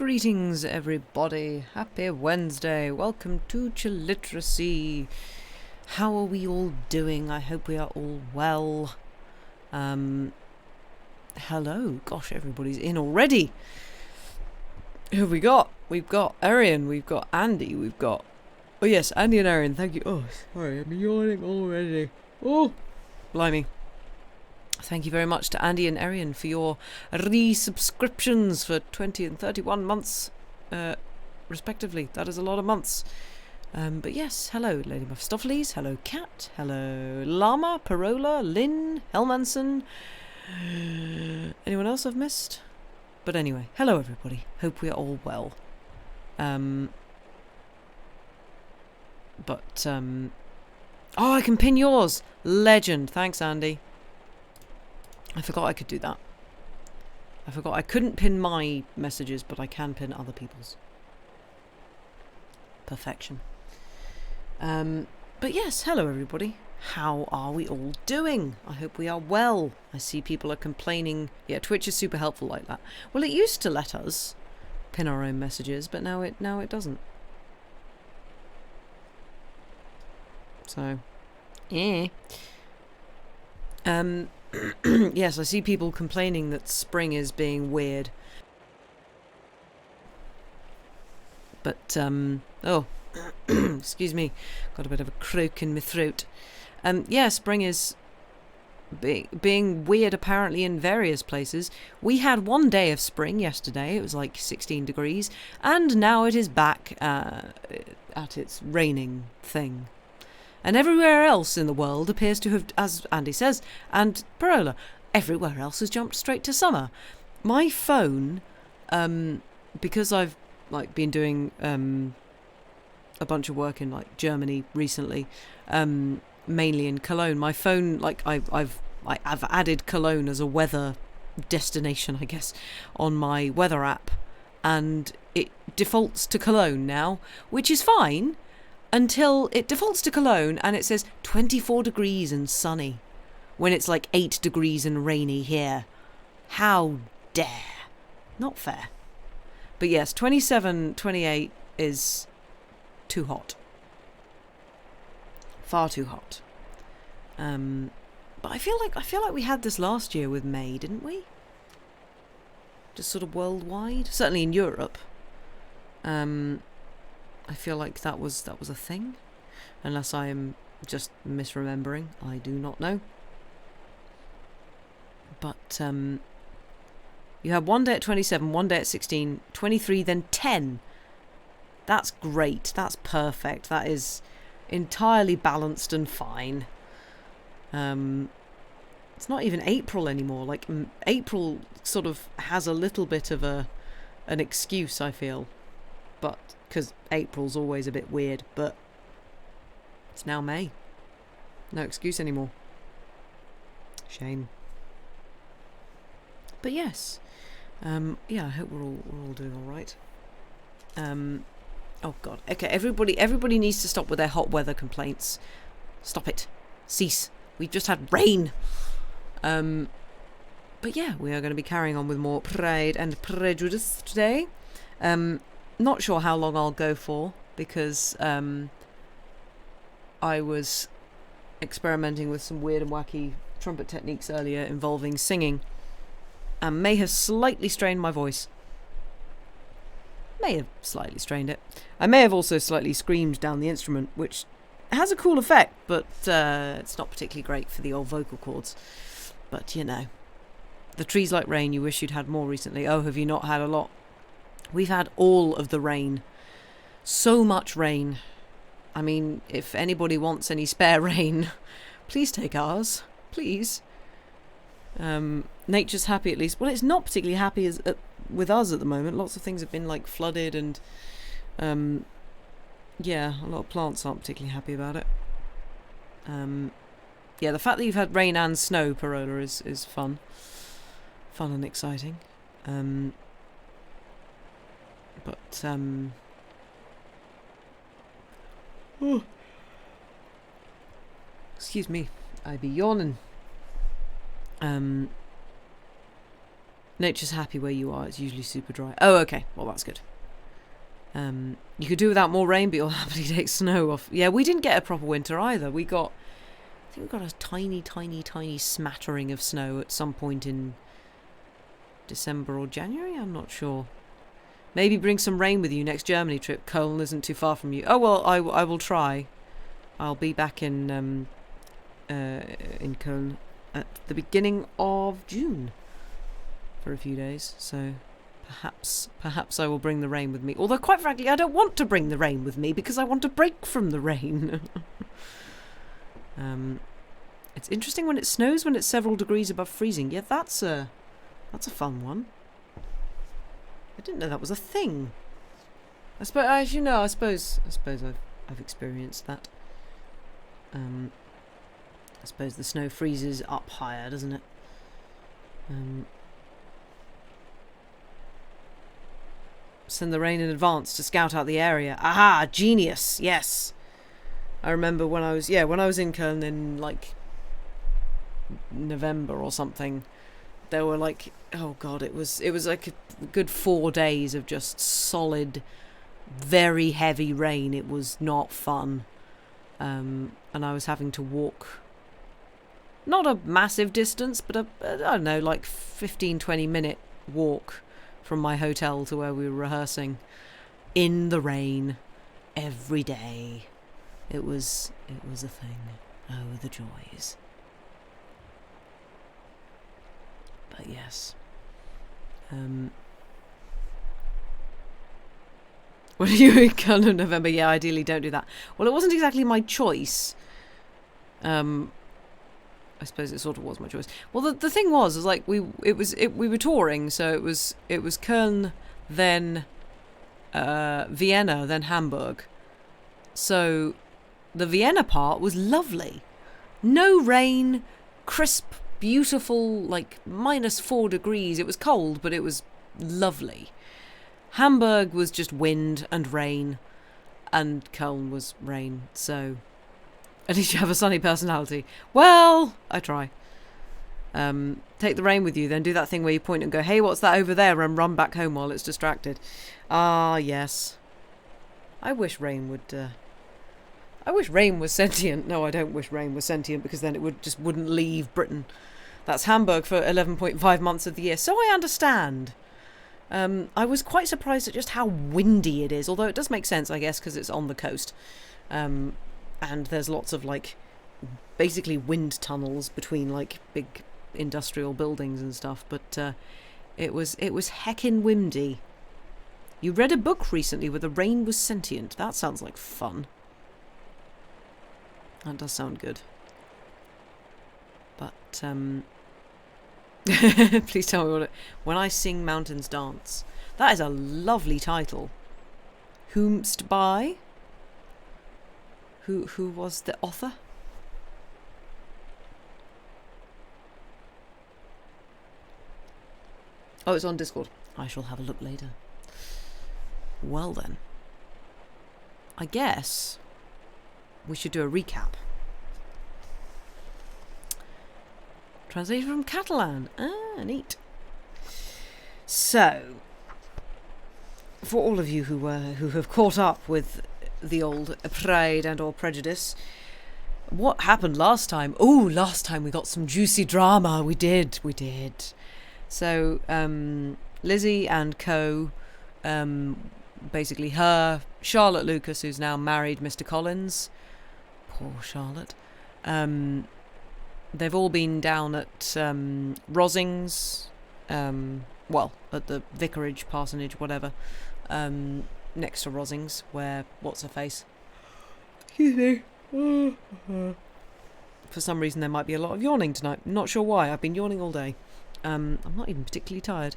Greetings everybody, happy Wednesday, welcome to Chilliteracy. How are we all doing? I hope we are all well. Hello, gosh, everybody's in already. Who have we got? We've got Arian, we've got Andy, we've got... Oh yes, Andy and Arian, thank you. Oh, sorry, I'm yawning already. Oh, blimey. Thank you very much to Andy and Arian for your resubscriptions for 20 and 31 months, respectively. That is a lot of months. But yes, hello, Lady Mephistopheles. Hello, Cat. Hello, Llama, Parola, Lynn, Helmanson. Anyone else I've missed? But anyway, hello, everybody. Hope we are all well. Oh, I can pin yours. Legend. Thanks, Andy. I forgot I could do that. I forgot I couldn't pin my messages, but I can pin other people's. Perfection. But yes, hello everybody. How are we all doing? I hope we are well. I see people are complaining. Yeah, Twitch is super helpful like that. Well, it used to let us pin our own messages, but now it doesn't. So, yeah. Yes, I see people complaining that spring is being weird. But, oh, excuse me, got a bit of a croak in my throat. Yeah, spring is being weird apparently in various places. We had one day of spring yesterday, it was like 16 degrees, and now it is back at its raining thing. And everywhere else in the world appears to have, as Andy says, and Parola, everywhere else has jumped straight to summer. My phone, because I've been doing a bunch of work in Germany recently, mainly in Cologne. My phone, I've added Cologne as a weather destination, I guess, on my weather app, and it defaults to Cologne now, which is fine. Until it defaults to Cologne and it says 24 degrees and sunny, when it's like 8 degrees and rainy here. How dare. Not fair. But yes, 27, 28 is too hot. Far too hot. But I feel like we had this last year with May, didn't we? Just sort of worldwide, certainly in Europe. I feel like that was a thing, unless I am just misremembering. I do not know. But you have one day at 27, one day at 16, 23, then 10. That's great. That's perfect. That is entirely balanced and fine. It's not even April anymore. Like April sort of has a little bit of an excuse, I feel, but. Because April's always a bit weird, but it's now May. No excuse anymore. Shame. But yes, yeah, I hope we're all doing all right. Oh God, okay, everybody needs to stop with their hot weather complaints. Stop it, cease. We've just had rain. But yeah, we are going to be carrying on with more Pride and Prejudice today. Not sure how long I'll go for, because I was experimenting with some weird and wacky trumpet techniques earlier involving singing, and may have slightly strained my voice. May have slightly strained it. I may have also slightly screamed down the instrument, which has a cool effect, but it's not particularly great for the old vocal cords. But, you know, the trees like rain, you wish you'd had more recently. Oh, have you not had a lot? We've had all of the rain. So much rain. I mean, if anybody wants any spare rain, please take ours. Please. Nature's happy at least. Well, it's not particularly happy with us at the moment. Lots of things have been flooded, and yeah, a lot of plants aren't particularly happy about it. Yeah, the fact that you've had rain and snow, Parola, is fun. Fun and exciting. But, oh. Excuse me, I be yawning. Nature's happy where you are. It's usually super dry. Oh, okay. Well, that's good. You could do without more rain, but you'll happily take snow off. Yeah, we didn't get a proper winter either. I think we got a tiny, tiny, tiny smattering of snow at some point in December or January. I'm not sure. Maybe bring some rain with you next Germany trip. Cologne isn't too far from you. Oh, well, I will try. I'll be back in Cologne at the beginning of June for a few days, so perhaps I will bring the rain with me. Although, quite frankly, I don't want to bring the rain with me because I want to break from the rain. It's interesting when it snows when it's several degrees above freezing. Yeah, that's a fun one. I didn't know that was a thing. I suppose I've experienced that. I suppose the snow freezes up higher, doesn't it? Send the rain in advance to scout out the area. Aha! Genius! Yes! I remember when I was in Köln in like November or something. There were like, oh god, it was like a good 4 days of just solid, very heavy rain. It was not fun. And I was having to walk not a massive distance, but I don't know, like 15-20 minute walk from my hotel to where we were rehearsing in the rain every day. It was a thing. Oh, the joys. But yes. What are you in kind of November? Yeah, ideally don't do that. Well, it wasn't exactly my choice. I suppose it sort of was my choice. Well, the thing was like we were touring, so it was Köln, then Vienna, then Hamburg. So the Vienna part was lovely. No rain, crisp, beautiful, like -4 degrees. It was cold, but it was lovely. Hamburg was just wind and rain, and Köln was rain, so at least you have a sunny personality. Well, I try. Take the rain with you, then do that thing where you point and go, hey, what's that over there, and run back home while it's distracted. Ah, yes. I wish rain was sentient. No, I don't wish rain was sentient, because then it wouldn't leave Britain. That's Hamburg for 11.5 months of the year. So I understand. I was quite surprised at just how windy it is, although it does make sense, I guess, because it's on the coast. And there's lots of, like, basically wind tunnels between, like, big industrial buildings and stuff. But it was heckin' windy. You read a book recently where the rain was sentient. That sounds like fun. That does sound good. But, please tell me what it... When I Sing Mountains Dance. That is a lovely title. Whomst by? Who was the author? Oh, it's on Discord. I shall have a look later. Well then. I guess we should do a recap. Translation from Catalan. Ah, neat. So, for all of you who have caught up with the old Pride and or Prejudice, what happened last time? Oh, last time we got some juicy drama. We did. So, Lizzie and co, basically Charlotte Lucas, who's now married Mr. Collins. Poor Charlotte. They've all been down at Rosings, at the vicarage, parsonage, whatever, next to Rosings, where, what's her face? Excuse me. For some reason there might be a lot of yawning tonight. Not sure why. I've been yawning all day. I'm not even particularly tired.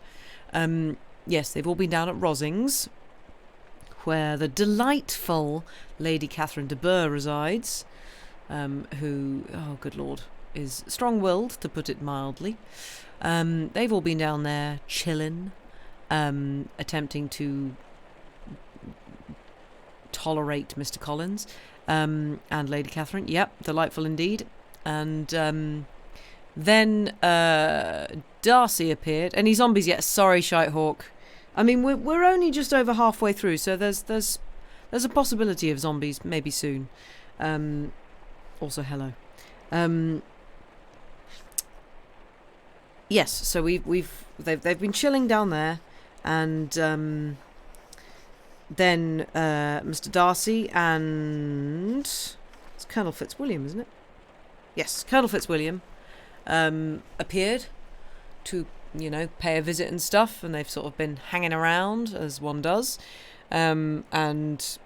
Yes, they've all been down at Rosings, where the delightful Lady Catherine de Bourgh resides, who, oh good lord, is strong-willed, to put it mildly. They've all been down there chilling, attempting to tolerate Mr. Collins and Lady Catherine. Yep, delightful indeed. And then Darcy appeared. Any zombies yet? Sorry, Shitehawk. I mean, we're only just over halfway through, so there's a possibility of zombies maybe soon. Also, hello. Yes, so they've been chilling down there, and then Mr. Darcy and it's Colonel Fitzwilliam, isn't it? Yes, Colonel Fitzwilliam appeared to, pay a visit and stuff, and they've sort of been hanging around as one does, and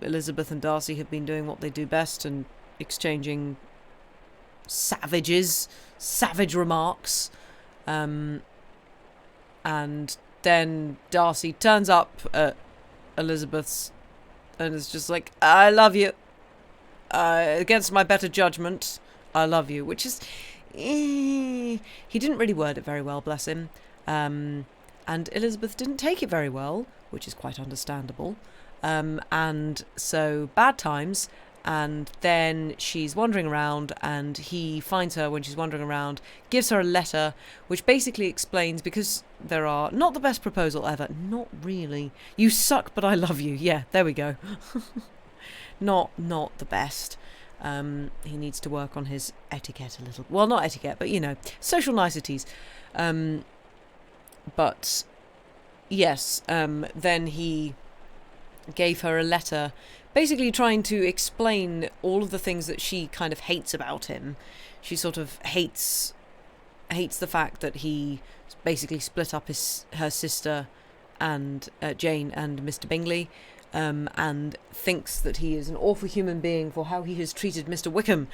Elizabeth and Darcy have been doing what they do best and exchanging savage remarks, and then Darcy turns up at Elizabeth's and is just like, I love you, against my better judgment, I love you, which is he didn't really word it very well, bless him, and Elizabeth didn't take it very well, which is quite understandable, and so bad times. And then she's wandering around, and he finds her when she's wandering around, gives her a letter, which basically explains, because there are not the best proposal ever, not really. You suck, but I love you. Yeah, there we go. not the best. He needs to work on his etiquette a little. Well, not etiquette, but social niceties. But yes, then he gave her a letter, basically trying to explain all of the things that she kind of hates about him. She sort of hates the fact that he basically split up her sister and Jane and Mr. Bingley, and thinks that he is an awful human being for how he has treated Mr. Wickham.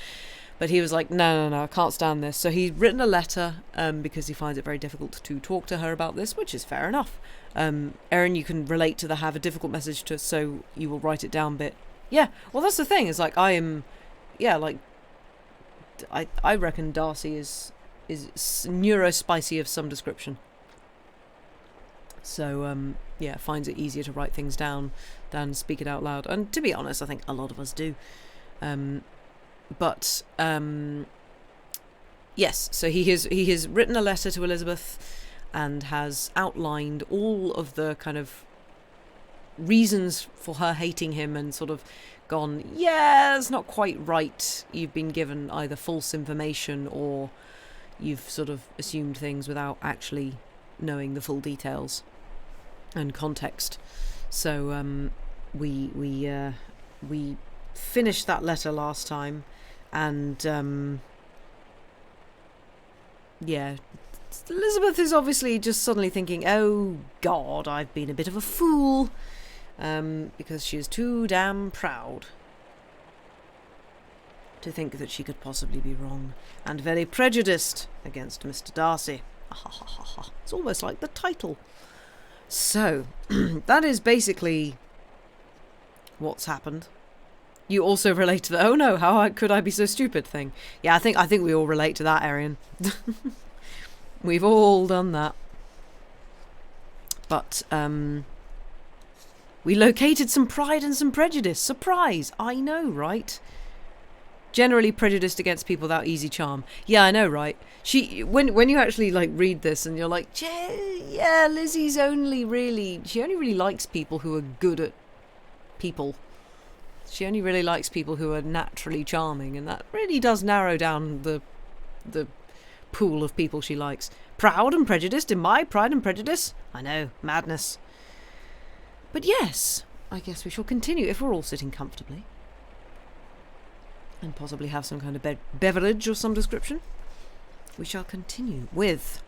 But he was like, no, I can't stand this. So he's written a letter, because he finds it very difficult to talk to her about this, which is fair enough. Erin, you can relate to the have a difficult message to, so you will write it down bit. Yeah, well, that's the thing. It's like, I reckon Darcy is neurospicy of some description. So, finds it easier to write things down than speak it out loud. And to be honest, I think a lot of us do. But yes, so he has written a letter to Elizabeth and has outlined all of the kind of reasons for her hating him, and sort of gone, yeah, it's not quite right. You've been given either false information, or you've sort of assumed things without actually knowing the full details and context. So we finished that letter last time, and Elizabeth is obviously just suddenly thinking, oh God, I've been a bit of a fool, because she is too damn proud to think that she could possibly be wrong, and very prejudiced against Mr. Darcy. It's almost like the title. So, that is basically what's happened. You also relate to the, oh no, how could I be so stupid thing. Yeah, I think we all relate to that, Arian. We've all done that. But, we located some Pride and some Prejudice. Surprise! I know, right? Generally prejudiced against people without easy charm. Yeah, I know, right? When you actually read this and you're like, yeah, Lizzie's only really likes people who are good at people. She only really likes people who are naturally charming, and that really does narrow down the pool of people she likes. Proud and prejudiced in my Pride and Prejudice? I know, madness. But yes, I guess we shall continue if we're all sitting comfortably. And possibly have some kind of beverage of some description. We shall continue with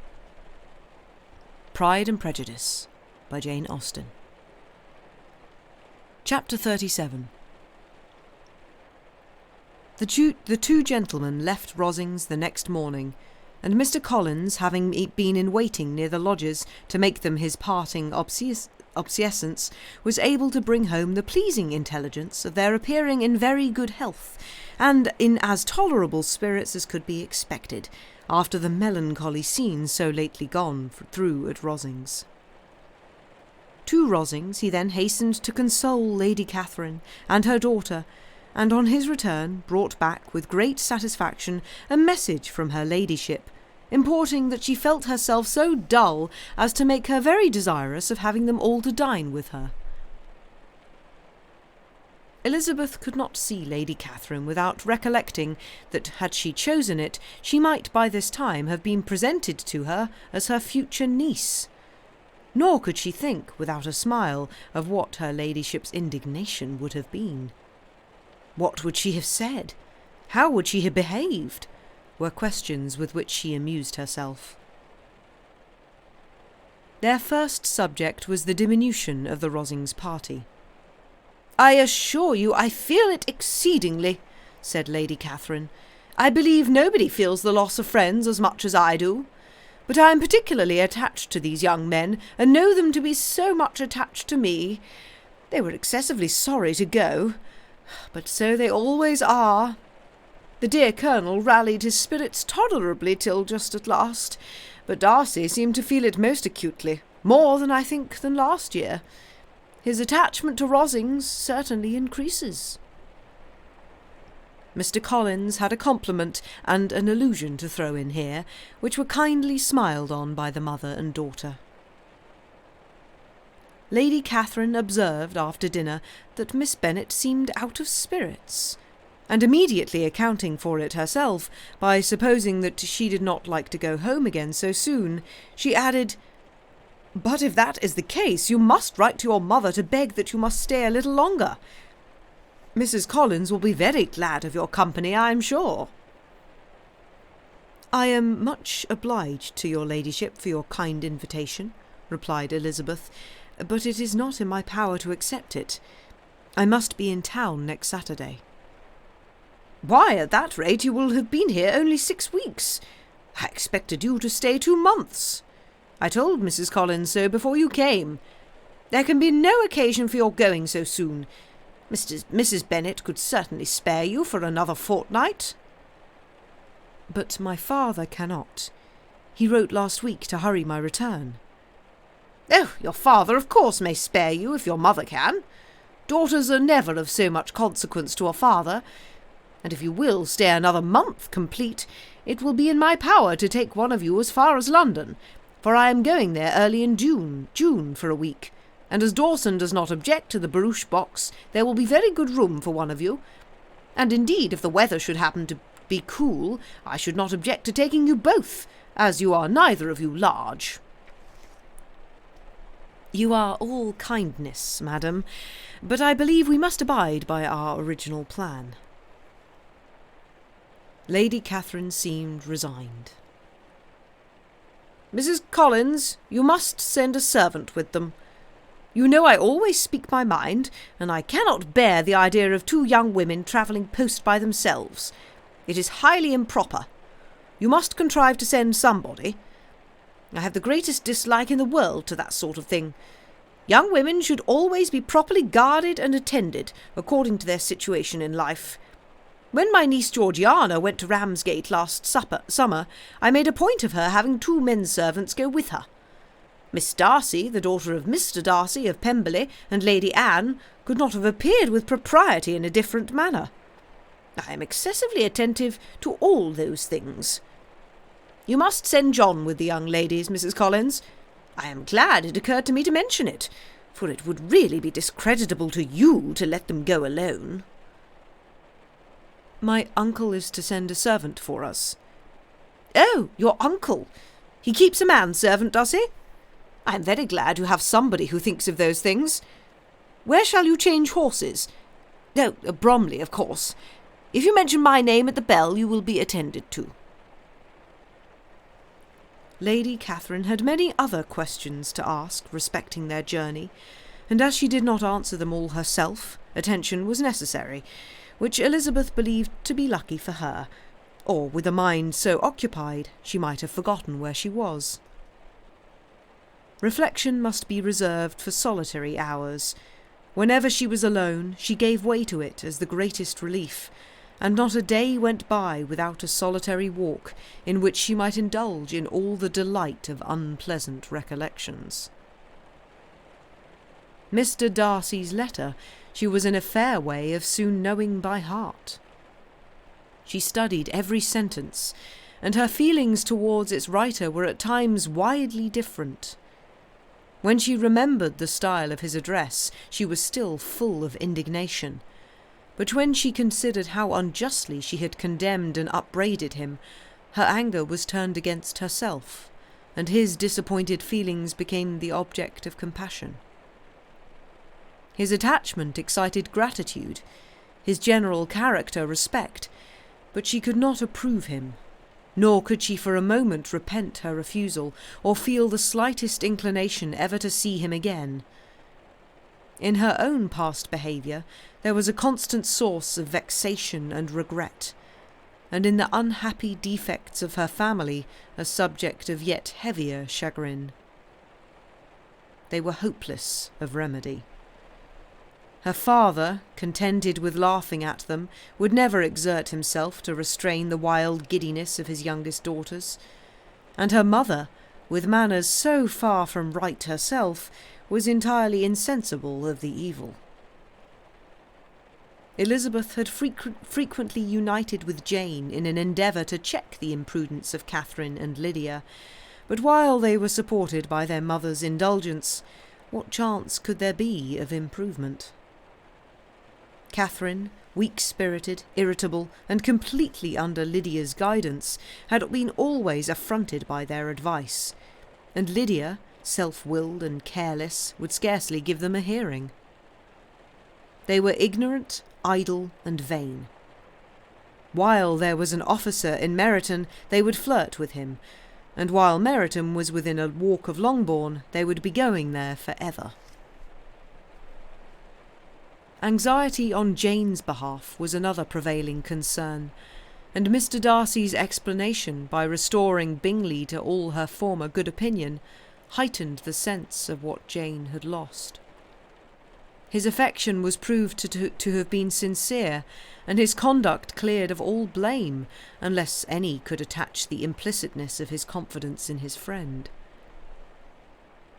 Pride and Prejudice by Jane Austen. Chapter 37. The two gentlemen left Rosings the next morning, and Mr. Collins, having been in waiting near the lodges to make them his parting obseisance, was able to bring home the pleasing intelligence of their appearing in very good health, and in as tolerable spirits as could be expected, after the melancholy scene so lately gone through at Rosings. To Rosings he then hastened to console Lady Catherine and her daughter, and on his return brought back with great satisfaction a message from her ladyship, importing that she felt herself so dull as to make her very desirous of having them all to dine with her. Elizabeth could not see Lady Catherine without recollecting that, had she chosen it, she might by this time have been presented to her as her future niece. Nor could she think, without a smile, of what her ladyship's indignation would have been. What would she have said? How would she have behaved? Were questions with which she amused herself. Their first subject was the diminution of the Rosings party. "I assure you I feel it exceedingly," said Lady Catherine. "I believe nobody feels the loss of friends as much as I do. But I am particularly attached to these young men, and know them to be so much attached to me. They were excessively sorry to go, but so they always are. The dear Colonel rallied his spirits tolerably till just at last, but Darcy seemed to feel it most acutely, more than I think than last year. His attachment to Rosings certainly increases." Mr. Collins had a compliment and an allusion to throw in here, which were kindly smiled on by the mother and daughter. Lady Catherine observed after dinner that Miss Bennet seemed out of spirits, and immediately accounting for it herself by supposing that she did not like to go home again so soon, she added, "But if that is the case, you must write to your mother to beg that you must stay a little longer. Mrs. Collins will be very glad of your company, I am sure." "I am much obliged to your ladyship for your kind invitation," replied Elizabeth, "but it is not in my power to accept it. I must be in town next Saturday." "Why, at that rate you will have been here only 6 weeks. I expected you to stay 2 months. I told Mrs. Collins so before you came. There can be no occasion for your going so soon. Mrs. Bennet could certainly spare you for another fortnight." "But my father cannot. He wrote last week to hurry my return." "Oh, your father of course may spare you if your mother can. Daughters are never of so much consequence to a father, and if you will stay another month complete, it will be in my power to take one of you as far as London, for I am going there early in June for a week. And as Dawson does not object to the barouche box, there will be very good room for one of you. And indeed, if the weather should happen to be cool, I should not object to taking you both, as you are neither of you large." "You are all kindness, madam, but I believe we must abide by our original plan." Lady Catherine seemed resigned. "Mrs. Collins, you must send a servant with them. You know I always speak my mind, and I cannot bear the idea of 2 young women travelling post by themselves. It is highly improper. You must contrive to send somebody. I have the greatest dislike in the world to that sort of thing. Young women should always be properly guarded and attended, according to their situation in life. When my niece Georgiana went to Ramsgate last summer, I made a point of her having 2 men servants go with her. Miss Darcy, the daughter of Mr. Darcy of Pemberley, and Lady Anne, could not have appeared with propriety in a different manner. I am excessively attentive to all those things. You must send John with the young ladies, Mrs. Collins. I am glad it occurred to me to mention it, for it would really be discreditable to you to let them go alone." "My uncle is to send a servant for us." "Oh, your uncle! He keeps a manservant, does he? I am very glad you have somebody who thinks of those things. Where shall you change horses? Oh, Bromley, of course. If you mention my name at the bell, you will be attended to." Lady Catherine had many other questions to ask respecting their journey, and as she did not answer them all herself, attention was necessary, which Elizabeth believed to be lucky for her, or with a mind so occupied she might have forgotten where she was. Reflection must be reserved for solitary hours. Whenever she was alone, she gave way to it as the greatest relief, and not a day went by without a solitary walk in which she might indulge in all the delight of unpleasant recollections. Mr. Darcy's letter she was in a fair way of soon knowing by heart. She studied every sentence, and her feelings towards its writer were at times widely different. When she remembered the style of his address, she was still full of indignation. But when she considered how unjustly she had condemned and upbraided him, her anger was turned against herself, and his disappointed feelings became the object of compassion. His attachment excited gratitude, his general character respect, but she could not approve him, nor could she for a moment repent her refusal, or feel the slightest inclination ever to see him again. In her own past behaviour there was a constant source of vexation and regret, and in the unhappy defects of her family a subject of yet heavier chagrin. They were hopeless of remedy. Her father, contented with laughing at them, would never exert himself to restrain the wild giddiness of his youngest daughters, and her mother, with manners so far from right herself, was entirely insensible of the evil. Elizabeth had frequently united with Jane in an endeavour to check the imprudence of Catherine and Lydia, but while they were supported by their mother's indulgence, what chance could there be of improvement? Catherine, weak-spirited, irritable, and completely under Lydia's guidance, had been always affronted by their advice, and Lydia, self-willed and careless, would scarcely give them a hearing. They were ignorant, idle, and vain. While there was an officer in Meryton, they would flirt with him, and while Meryton was within a walk of Longbourn, they would be going there for ever. Anxiety on Jane's behalf was another prevailing concern, and Mr. Darcy's explanation, by restoring Bingley to all her former good opinion, heightened the sense of what Jane had lost. His affection was proved to have been sincere, and his conduct cleared of all blame, unless any could attach the implicitness of his confidence in his friend.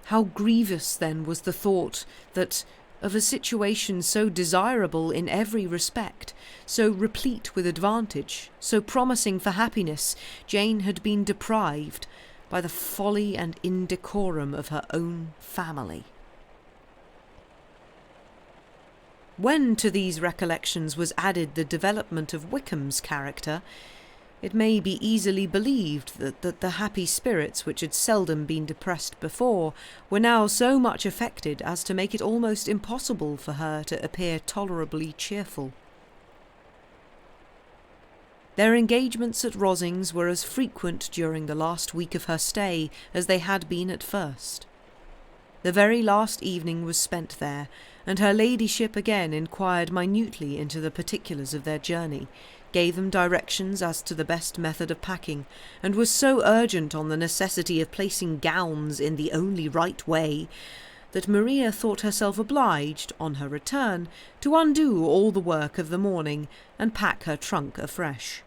How grievous then was the thought that, of a situation so desirable in every respect, so replete with advantage, so promising for happiness, Jane had been deprived by the folly and indecorum of her own family. When to these recollections was added the development of Wickham's character, it may be easily believed that the happy spirits which had seldom been depressed before were now so much affected as to make it almost impossible for her to appear tolerably cheerful. Their engagements at Rosings were as frequent during the last week of her stay as they had been at first. The very last evening was spent there, and her ladyship again inquired minutely into the particulars of their journey, gave them directions as to the best method of packing, and was so urgent on the necessity of placing gowns in the only right way, that Maria thought herself obliged, on her return, to undo all the work of the morning and pack her trunk afresh.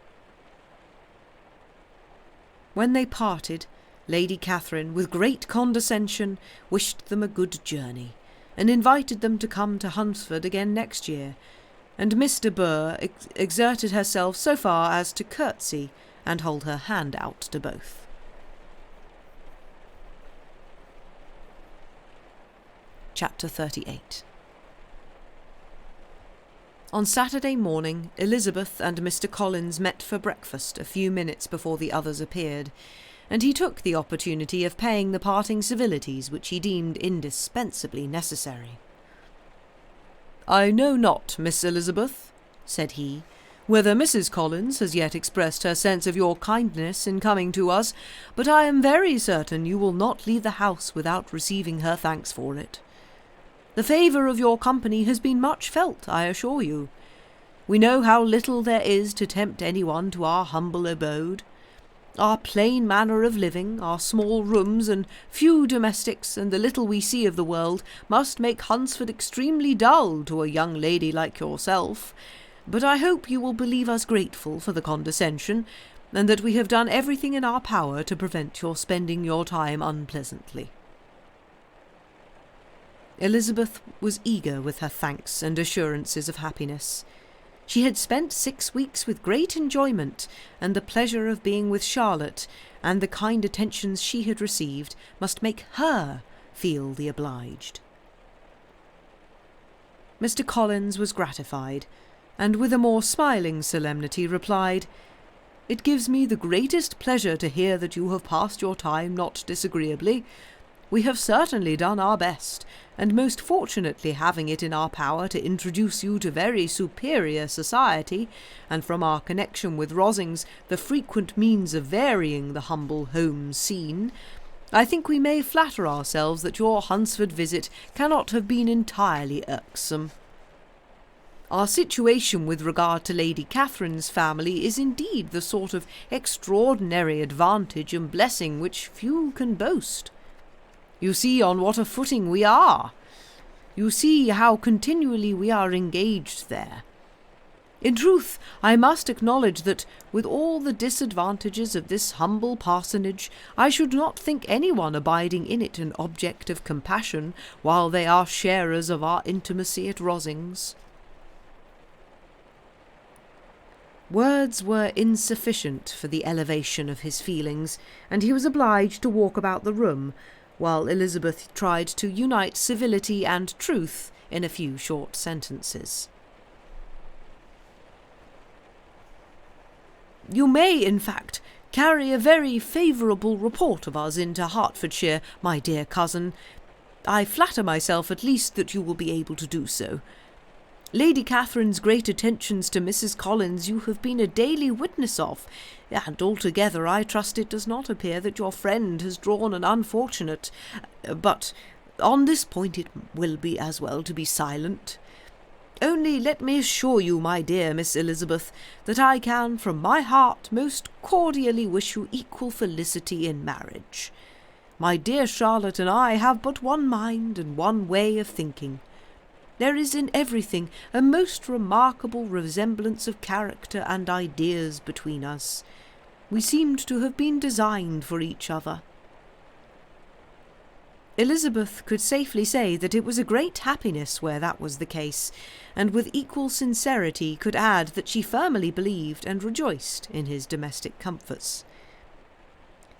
When they parted, Lady Catherine, with great condescension, wished them a good journey, and invited them to come to Hunsford again next year, and Miss de Bourgh exerted herself so far as to curtsy and hold her hand out to both. Chapter 38. On Saturday morning, Elizabeth and Mr. Collins met for breakfast a few minutes before the others appeared, and he took the opportunity of paying the parting civilities which he deemed indispensably necessary. "I know not, Miss Elizabeth," said he, "whether Mrs. Collins has yet expressed her sense of your kindness in coming to us, but I am very certain you will not leave the house without receiving her thanks for it. The favour of your company has been much felt, I assure you. We know how little there is to tempt anyone to our humble abode. Our plain manner of living, our small rooms and few domestics, and the little we see of the world, must make Hunsford extremely dull to a young lady like yourself, but I hope you will believe us grateful for the condescension, and that we have done everything in our power to prevent your spending your time unpleasantly." Elizabeth was eager with her thanks and assurances of happiness. She had spent 6 weeks with great enjoyment, and the pleasure of being with Charlotte and the kind attentions she had received must make her feel the obliged. Mr. Collins was gratified, and with a more smiling solemnity replied, "It gives me the greatest pleasure to hear that you have passed your time not disagreeably. We have certainly done our best, and most fortunately having it in our power to introduce you to very superior society, and from our connection with Rosings the frequent means of varying the humble home scene, I think we may flatter ourselves that your Hunsford visit cannot have been entirely irksome. Our situation with regard to Lady Catherine's family is indeed the sort of extraordinary advantage and blessing which few can boast. You see on what a footing we are. You see how continually we are engaged there. In truth, I must acknowledge that, with all the disadvantages of this humble parsonage, I should not think anyone abiding in it an object of compassion, while they are sharers of our intimacy at Rosings." Words were insufficient for the elevation of his feelings, and he was obliged to walk about the room, while Elizabeth tried to unite civility and truth in a few short sentences. "You may, in fact, carry a very favourable report of us into Hertfordshire, my dear cousin. I flatter myself at least that you will be able to do so. Lady Catherine's great attentions to Mrs. Collins you have been a daily witness of, and altogether I trust it does not appear that your friend has drawn an unfortunate... But on this point it will be as well to be silent. Only let me assure you, my dear Miss Elizabeth, that I can from my heart most cordially wish you equal felicity in marriage. My dear Charlotte and I have but one mind and one way of thinking. There is in everything a most remarkable resemblance of character and ideas between us. We seemed to have been designed for each other." Elizabeth could safely say that it was a great happiness where that was the case, and with equal sincerity could add that she firmly believed and rejoiced in his domestic comforts.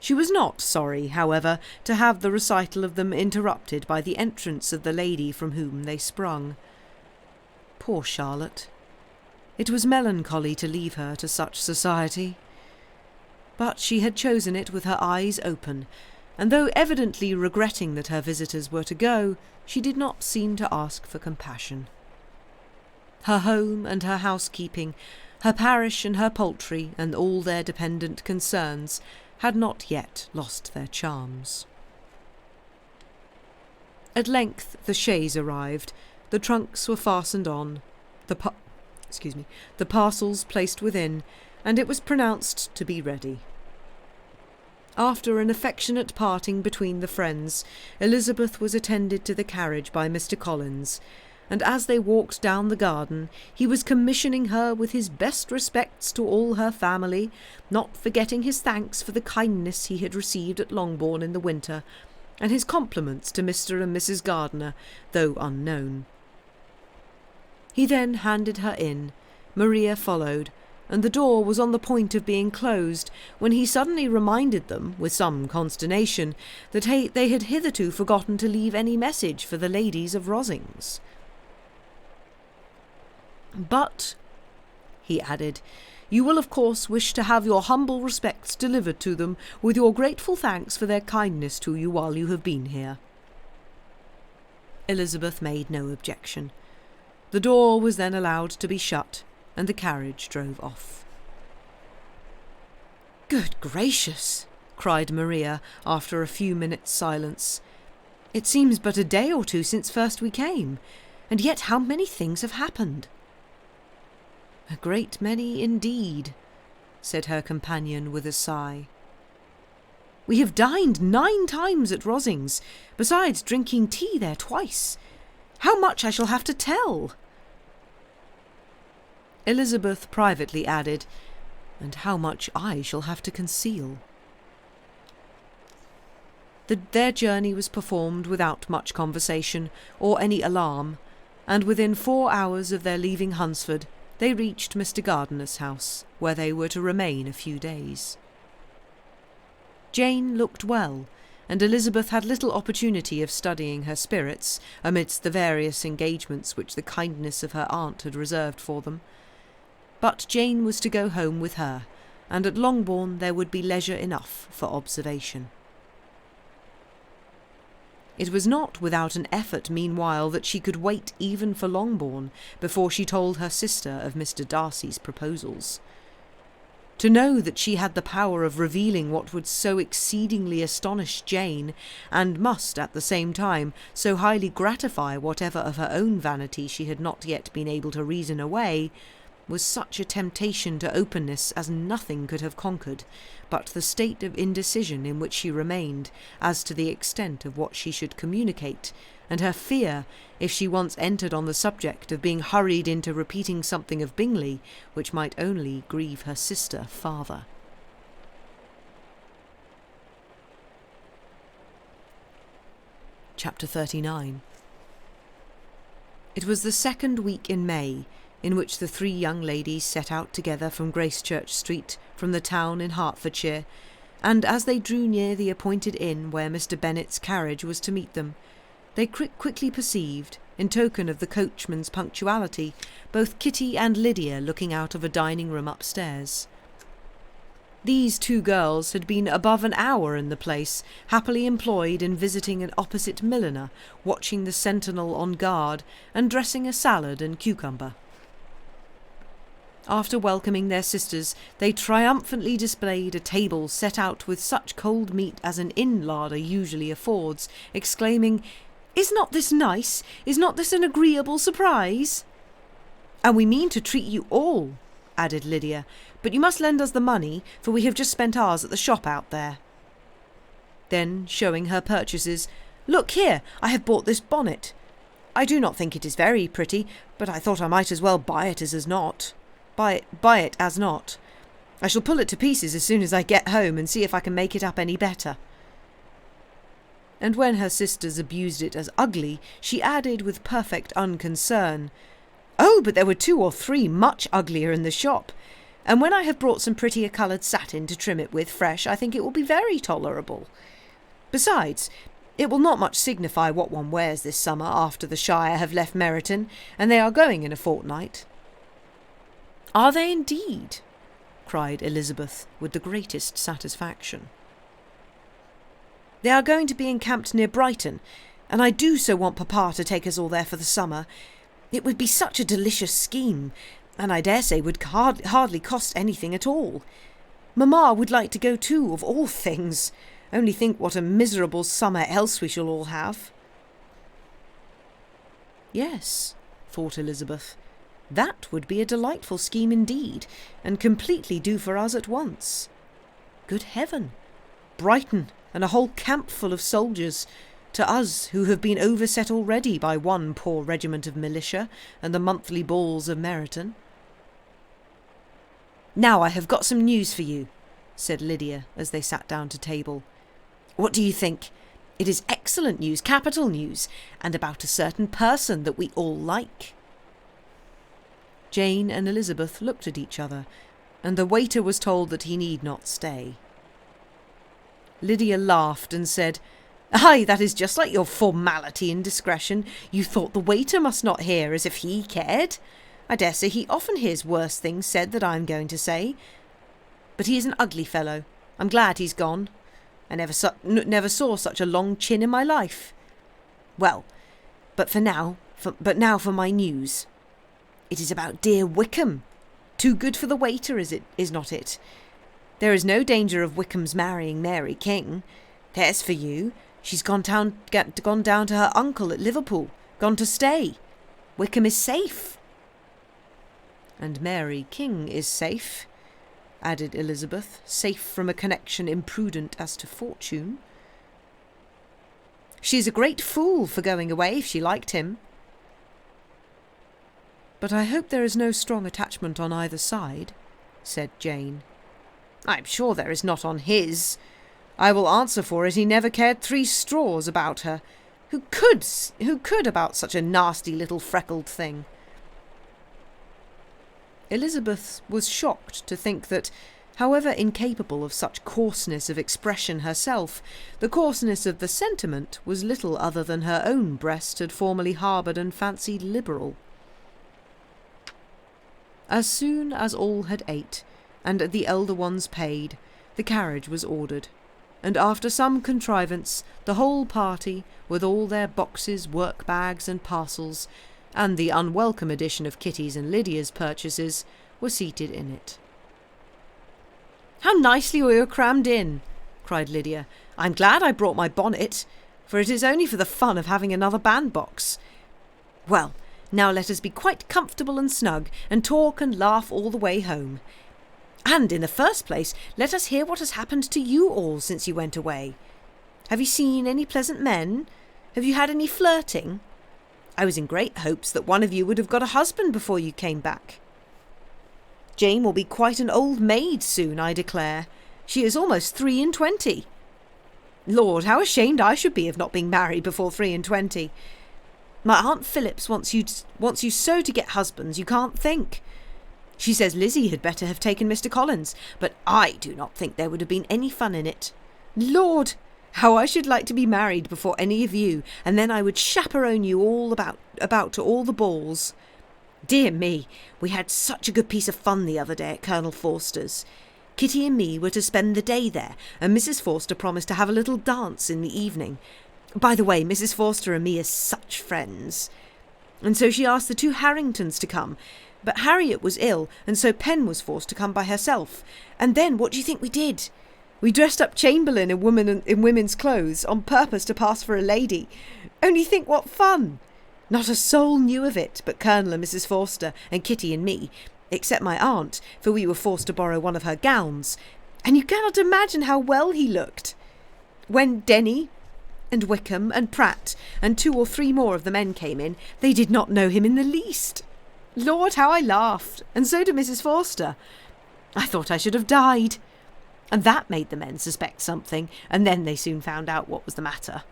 She was not sorry, however, to have the recital of them interrupted by the entrance of the lady from whom they sprung. Poor Charlotte! It was melancholy to leave her to such society. But she had chosen it with her eyes open, and though evidently regretting that her visitors were to go, she did not seem to ask for compassion. Her home and her housekeeping, her parish and her poultry, and all their dependent concerns, had not yet lost their charms. At length the chaise arrived, the trunks were fastened on, the parcels placed within, and it was pronounced to be ready. After an affectionate parting between the friends, Elizabeth was attended to the carriage by Mr. Collins, and as they walked down the garden he was commissioning her with his best respects to all her family, not forgetting his thanks for the kindness he had received at Longbourn in the winter, and his compliments to Mr. and Mrs. Gardiner, though unknown. He then handed her in, Maria followed, and the door was on the point of being closed, when he suddenly reminded them, with some consternation, that they had hitherto forgotten to leave any message for the ladies of Rosings. "But," he added, "you will of course wish to have your humble respects delivered to them, with your grateful thanks for their kindness to you while you have been here." Elizabeth made no objection. The door was then allowed to be shut, and the carriage drove off. "Good gracious!" cried Maria, after a few minutes' silence. "It seems but a day or two since first we came, and yet how many things have happened!" "A great many indeed," said her companion with a sigh. "We have dined 9 times at Rosings, besides drinking tea there twice. How much I shall have to tell!" Elizabeth privately added, "And how much I shall have to conceal." Their journey was performed without much conversation or any alarm, and within 4 hours of their leaving Hunsford, they reached Mr. Gardiner's house, where they were to remain a few days. Jane looked well, and Elizabeth had little opportunity of studying her spirits amidst the various engagements which the kindness of her aunt had reserved for them. But Jane was to go home with her, and at Longbourn there would be leisure enough for observation. It was not without an effort, meanwhile, that she could wait even for Longbourn before she told her sister of Mr. Darcy's proposals. To know that she had the power of revealing what would so exceedingly astonish Jane, and must, at the same time, so highly gratify whatever of her own vanity she had not yet been able to reason away, was such a temptation to openness as nothing could have conquered, but the state of indecision in which she remained as to the extent of what she should communicate, and her fear, if she once entered on the subject, of being hurried into repeating something of Bingley, which might only grieve her sister farther. Chapter 39. It was the second week in May, in which the three young ladies set out together from Gracechurch Street, from the town in Hertfordshire, and as they drew near the appointed inn where Mr. Bennet's carriage was to meet them, they quickly perceived, in token of the coachman's punctuality, both Kitty and Lydia looking out of a dining-room upstairs. These two girls had been above an hour in the place, happily employed in visiting an opposite milliner, watching the sentinel on guard, and dressing a salad and cucumber. After welcoming their sisters, they triumphantly displayed a table set out with such cold meat as an inn larder usually affords, exclaiming, "Is not this nice? Is not this an agreeable surprise?" "And we mean to treat you all," added Lydia, "but you must lend us the money, for we have just spent ours at the shop out there." Then, showing her purchases, "Look here, I have bought this bonnet. I do not think it is very pretty, but I thought I might as well buy it as not. Buy it as not. I shall pull it to pieces as soon as I get home and see if I can make it up any better." And when her sisters abused it as ugly, she added with perfect unconcern, "Oh, but there were 2 or 3 much uglier in the shop, and when I have brought some prettier coloured satin to trim it with fresh, I think it will be very tolerable. Besides, it will not much signify what one wears this summer after the Shire have left Meryton, and they are going in a fortnight." "Are they indeed?" cried Elizabeth with the greatest satisfaction. "They are going to be encamped near Brighton, and I do so want Papa to take us all there for the summer. It would be such a delicious scheme, and I dare say would hardly cost anything at all. Mamma would like to go too, of all things. Only think what a miserable summer else we shall all have." Yes, thought Elizabeth, that would be a delightful scheme indeed, and completely do for us at once. Good heaven! Brighton, and a whole camp full of soldiers, to us who have been overset already by one poor regiment of militia and the monthly balls of Meryton. "Now I have got some news for you," said Lydia as they sat down to table. "What do you think? It is excellent news, capital news, and about a certain person that we all like." Jane and Elizabeth looked at each other, and the waiter was told that he need not stay. Lydia laughed and said, "Aye, that is just like your formality and discretion. You thought the waiter must not hear, as if he cared. I dare say he often hears worse things said that I am going to say. But he is an ugly fellow. I'm glad he's gone. I never saw such a long chin in my life. Well, but now for my news. It is about dear Wickham. Too good for the waiter, is not it? There is no danger of Wickham's marrying Mary King. There's for you. She's gone down to her uncle at Liverpool, gone to stay. Wickham is safe." "And Mary King is safe," added Elizabeth, "safe from a connection imprudent as to fortune." "She's a great fool for going away if she liked him." "But I hope there is no strong attachment on either side," said Jane. "I'm sure there is not on his. I will answer for it he never cared 3 straws about her. Who could about such a nasty little freckled thing?" Elizabeth was shocked to think that, however incapable of such coarseness of expression herself, the coarseness of the sentiment was little other than her own breast had formerly harboured and fancied liberal. As soon as all had ate, and the elder ones paid, the carriage was ordered, and after some contrivance the whole party, with all their boxes, work-bags and parcels, and the unwelcome addition of Kitty's and Lydia's purchases, were seated in it. "How nicely we were crammed in!" cried Lydia. "I'm glad I brought my bonnet, for it is only for the fun of having another bandbox. Well, now let us be quite comfortable and snug, and talk and laugh all the way home. And in the first place, let us hear what has happened to you all since you went away. Have you seen any pleasant men? Have you had any flirting? I was in great hopes that one of you would have got a husband before you came back. Jane will be quite an old maid soon, I declare. She is almost 23. Lord, how ashamed I should be of not being married before 23. My Aunt Phillips wants you so to get husbands you can't think. She says Lizzie had better have taken Mr. Collins, but I do not think there would have been any fun in it. Lord, how I should like to be married before any of you, and then I would chaperone you all about to all the balls. Dear me, we had such a good piece of fun the other day at Colonel Forster's. Kitty and me were to spend the day there, and Mrs. Forster promised to have a little dance in the evening. By the way, Mrs. Forster and me are such friends. And so she asked the two Harringtons to come, but Harriet was ill, and so Pen was forced to come by herself. And then what do you think we did? We dressed up Chamberlain in women's clothes on purpose to pass for a lady. Only think what fun! Not a soul knew of it but Colonel and Mrs. Forster and Kitty and me, except my aunt, for we were forced to borrow one of her gowns. And you cannot imagine how well he looked. When Denny and Wickham and Pratt and 2 or 3 more of the men came in, they did not know him in the least. Lord, how I laughed, and so did Mrs. Forster. I thought I should have died. And that made the men suspect something, and then they soon found out what was the matter.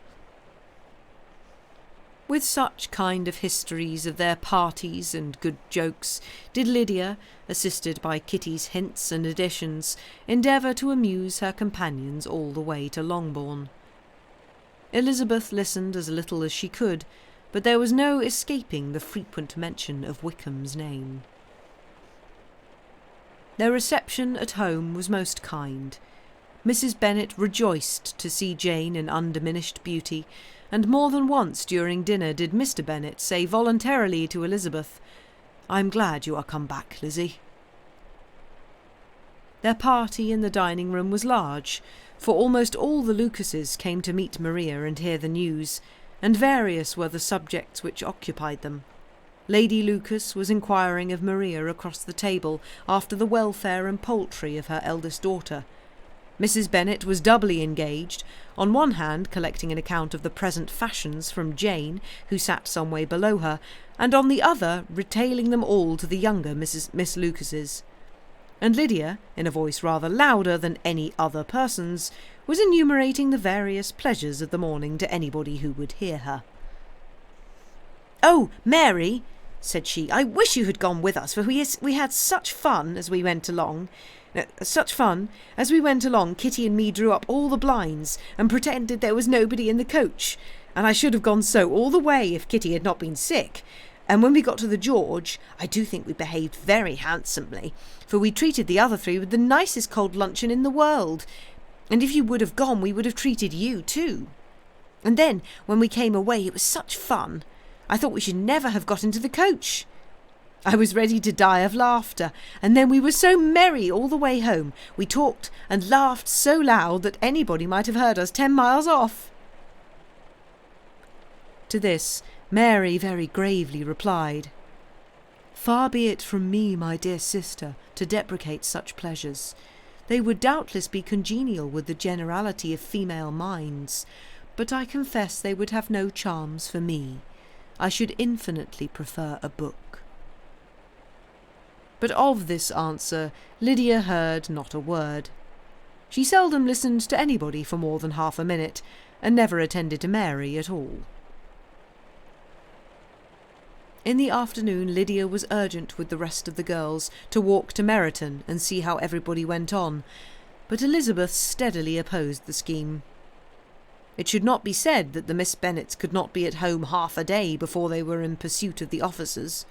With such kind of histories of their parties and good jokes did Lydia, assisted by Kitty's hints and additions, endeavour to amuse her companions all the way to Longbourn. Elizabeth listened as little as she could, but there was no escaping the frequent mention of Wickham's name. Their reception at home was most kind. Mrs. Bennet rejoiced to see Jane in undiminished beauty, and more than once during dinner did Mr. Bennet say voluntarily to Elizabeth, "I'm glad you are come back, Lizzie." Their party in the dining-room was large, for almost all the Lucases came to meet Maria and hear the news, and various were the subjects which occupied them. Lady Lucas was inquiring of Maria across the table after the welfare and poultry of her eldest daughter. Mrs. Bennet was doubly engaged, on one hand collecting an account of the present fashions from Jane, who sat some way below her, and on the other retailing them all to the younger Miss Lucases. And Lydia, in a voice rather louder than any other person's, was enumerating the various pleasures of the morning to anybody who would hear her. "Oh, Mary," said she, "I wish you had gone with us, for we had such fun as we went along. Kitty and me drew up all the blinds and pretended there was nobody in the coach, and I should have gone so all the way if Kitty had not been sick. And when we got to the George, I do think we behaved very handsomely, for we treated the other 3 with the nicest cold luncheon in the world. And if you would have gone, we would have treated you too. And then, when we came away, it was such fun. I thought we should never have got into the coach. I was ready to die of laughter, and then we were so merry all the way home. We talked and laughed so loud that anybody might have heard us 10 miles off." To this, Mary very gravely replied, "Far be it from me, my dear sister, to deprecate such pleasures. They would doubtless be congenial with the generality of female minds, but I confess they would have no charms for me. I should infinitely prefer a book." But of this answer Lydia heard not a word. She seldom listened to anybody for more than half a minute, and never attended to Mary at all. In the afternoon Lydia was urgent with the rest of the girls to walk to Meryton and see how everybody went on, but Elizabeth steadily opposed the scheme. It should not be said that the Miss Bennets could not be at home half a day before they were in pursuit of the officers.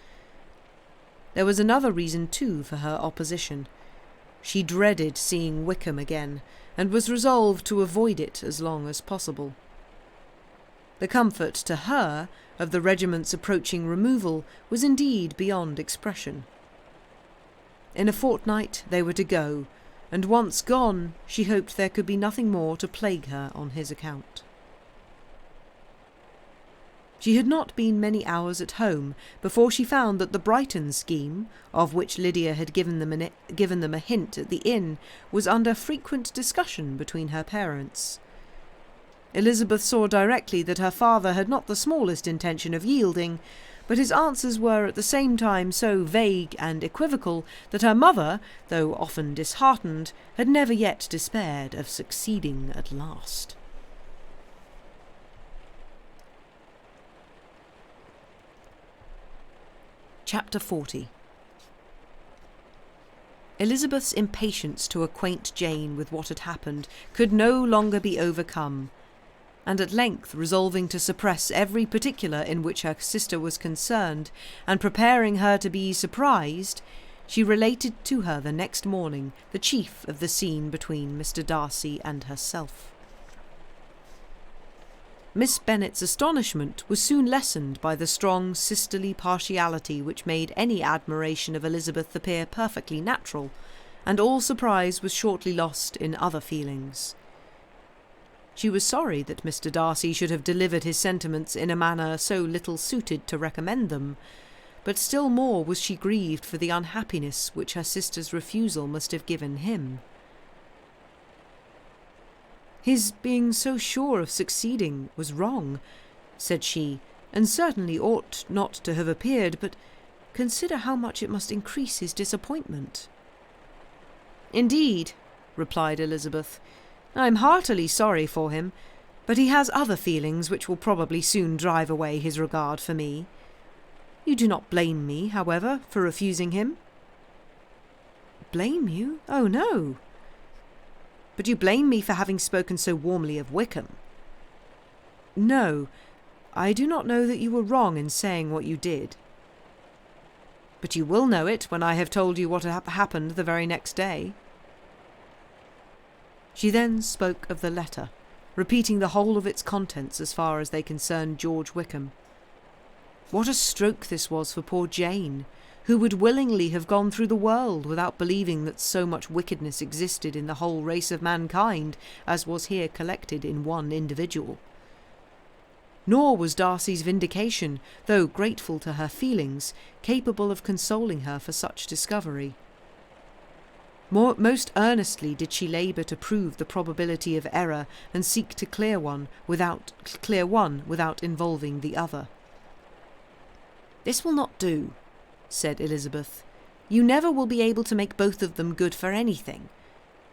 There was another reason too for her opposition. She dreaded seeing Wickham again, and was resolved to avoid it as long as possible. The comfort to her of the regiment's approaching removal was indeed beyond expression. In a fortnight they were to go, and once gone, she hoped there could be nothing more to plague her on his account. She had not been many hours at home before she found that the Brighton scheme, of which Lydia had given them a hint at the inn, was under frequent discussion between her parents. Elizabeth saw directly that her father had not the smallest intention of yielding, but his answers were at the same time so vague and equivocal that her mother, though often disheartened, had never yet despaired of succeeding at last. Chapter 40. Elizabeth's impatience to acquaint Jane with what had happened could no longer be overcome, and at length resolving to suppress every particular in which her sister was concerned, and preparing her to be surprised, she related to her the next morning the chief of the scene between Mr. Darcy and herself. Miss Bennet's astonishment was soon lessened by the strong sisterly partiality which made any admiration of Elizabeth appear perfectly natural, and all surprise was shortly lost in other feelings. She was sorry that Mr. Darcy should have delivered his sentiments in a manner so little suited to recommend them, but still more was she grieved for the unhappiness which her sister's refusal must have given him. "His being so sure of succeeding was wrong," said she, "and certainly ought not to have appeared, but consider how much it must increase his disappointment." "Indeed," replied Elizabeth, "I am heartily sorry for him, but he has other feelings which will probably soon drive away his regard for me. You do not blame me, however, for refusing him?" "Blame you? Oh, no." "But you blame me for having spoken so warmly of Wickham." "No, I do not know that you were wrong in saying what you did." "But you will know it when I have told you what happened the very next day." She then spoke of the letter, repeating the whole of its contents as far as they concerned George Wickham. What a stroke this was for poor Jane, who would willingly have gone through the world without believing that so much wickedness existed in the whole race of mankind as was here collected in one individual. Nor was Darcy's vindication, though grateful to her feelings, capable of consoling her for such discovery. Most earnestly did she labour to prove the probability of error and seek to clear one without involving the other. "This will not do," said Elizabeth. "You never will be able to make both of them good for anything.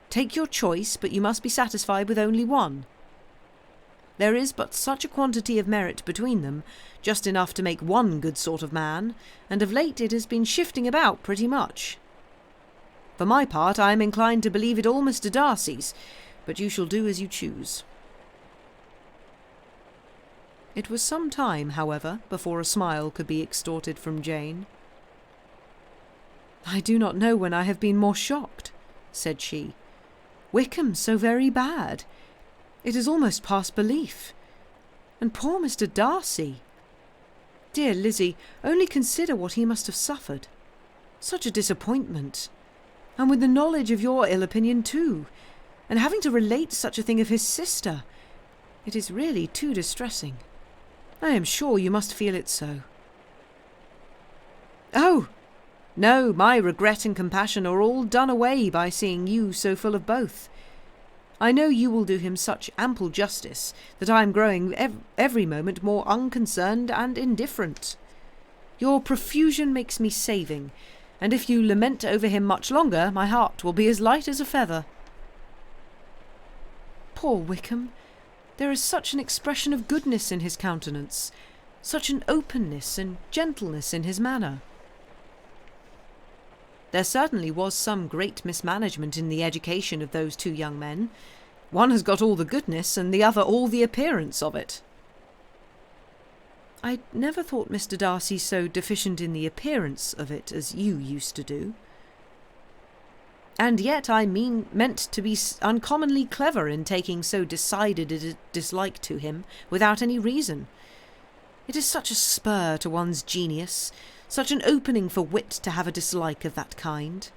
Take your choice, but you must be satisfied with only one. There is but such a quantity of merit between them, just enough to make one good sort of man, and of late it has been shifting about pretty much. For my part, I am inclined to believe it all Mr. Darcy's, but you shall do as you choose." It was some time, however, before a smile could be extorted from Jane. "I do not know when I have been more shocked," said she. "Wickham so very bad. It is almost past belief. And poor Mr. Darcy. Dear Lizzie, only consider what he must have suffered. Such a disappointment. And with the knowledge of your ill opinion too, and having to relate such a thing of his sister. It is really too distressing. I am sure you must feel it so." "Oh, no, my regret and compassion are all done away by seeing you so full of both. I know you will do him such ample justice that I am growing every moment more unconcerned and indifferent. Your profusion makes me saving, and if you lament over him much longer, my heart will be as light as a feather." "Poor Wickham! There is such an expression of goodness in his countenance. such an openness and gentleness in his manner. There certainly was some great mismanagement in the education of those two young men. One has got all the goodness, and the other all the appearance of it. I never thought Mr. Darcy so deficient in the appearance of it as you used to do. And yet I meant to be uncommonly clever in taking so decided a dislike to him without any reason. It is such a spur to one's genius, such an opening for wit to have a dislike of that kind.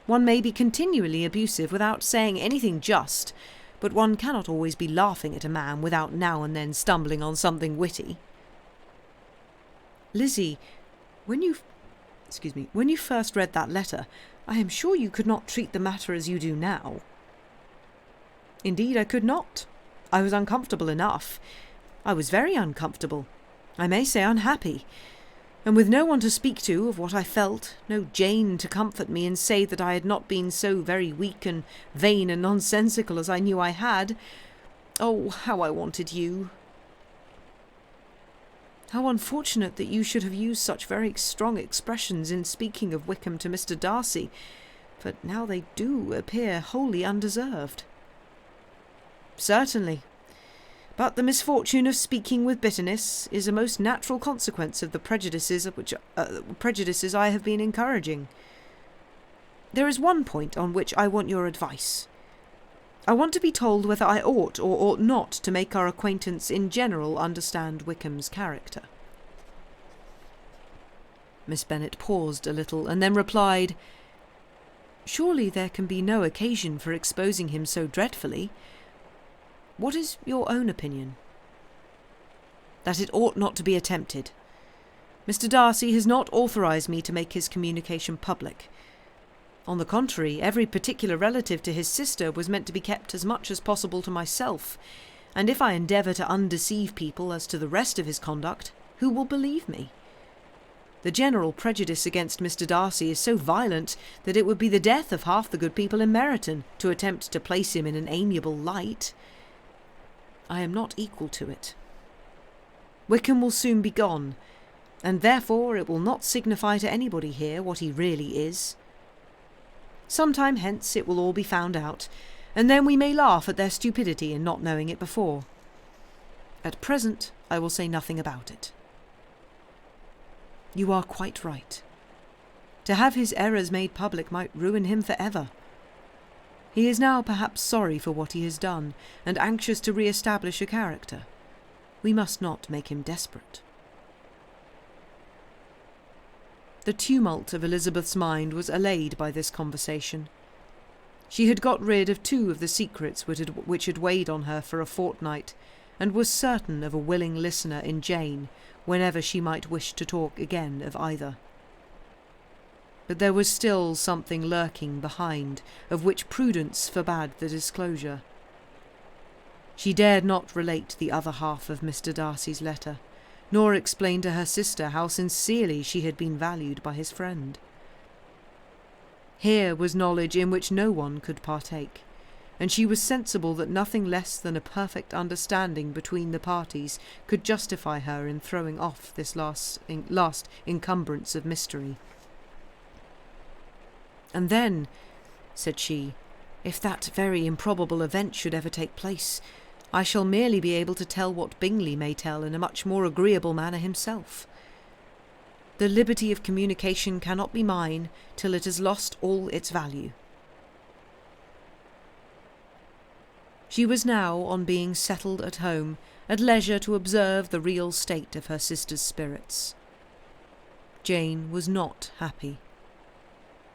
One may be continually abusive without saying anything just, but one cannot always be laughing at a man without now and then stumbling on something witty. Lizzie, when you first read that letter, I am sure you could not treat the matter as you do now. Indeed, I could not. I was uncomfortable enough. I was very uncomfortable. I may say unhappy. And with no one to speak to of what I felt, no Jane to comfort me and say that I had not been so very weak and vain and nonsensical as I knew I had. Oh, how I wanted you! How unfortunate that you should have used such very strong expressions in speaking of Wickham to Mr. Darcy, but now they do appear wholly undeserved. Certainly. But the misfortune of speaking with bitterness is a most natural consequence of the prejudices I have been encouraging. There is one point on which I want your advice. I want to be told whether I ought or ought not to make our acquaintance in general understand Wickham's character. Miss Bennet paused a little and then replied, "Surely there can be no occasion for exposing him so dreadfully. What is your own opinion?" "That it ought not to be attempted. Mr. Darcy has not authorised me to make his communication public. On the contrary, every particular relative to his sister was meant to be kept as much as possible to myself, and if I endeavour to undeceive people as to the rest of his conduct, who will believe me? The general prejudice against Mr. Darcy is so violent that it would be the death of half the good people in Meryton to attempt to place him in an amiable light. I am not equal to it. Wickham will soon be gone, and therefore it will not signify to anybody here what he really is. Some time hence it will all be found out, and then we may laugh at their stupidity in not knowing it before. At present I will say nothing about it." "You are quite right. To have his errors made public might ruin him for ever. He is now perhaps sorry for what he has done, and anxious to re-establish a character. We must not make him desperate." The tumult of Elizabeth's mind was allayed by this conversation. She had got rid of two of the secrets which had weighed on her for a fortnight, and was certain of a willing listener in Jane whenever she might wish to talk again of either. But there was still something lurking behind, of which prudence forbade the disclosure. She dared not relate the other half of Mr. Darcy's letter, nor explain to her sister how sincerely she had been valued by his friend. Here was knowledge in which no one could partake, and she was sensible that nothing less than a perfect understanding between the parties could justify her in throwing off this last encumbrance of mystery. "And then," said she, "if that very improbable event should ever take place, I shall merely be able to tell what Bingley may tell in a much more agreeable manner himself. The liberty of communication cannot be mine till it has lost all its value." She was now on being settled at home, at leisure to observe the real state of her sister's spirits. Jane was not happy.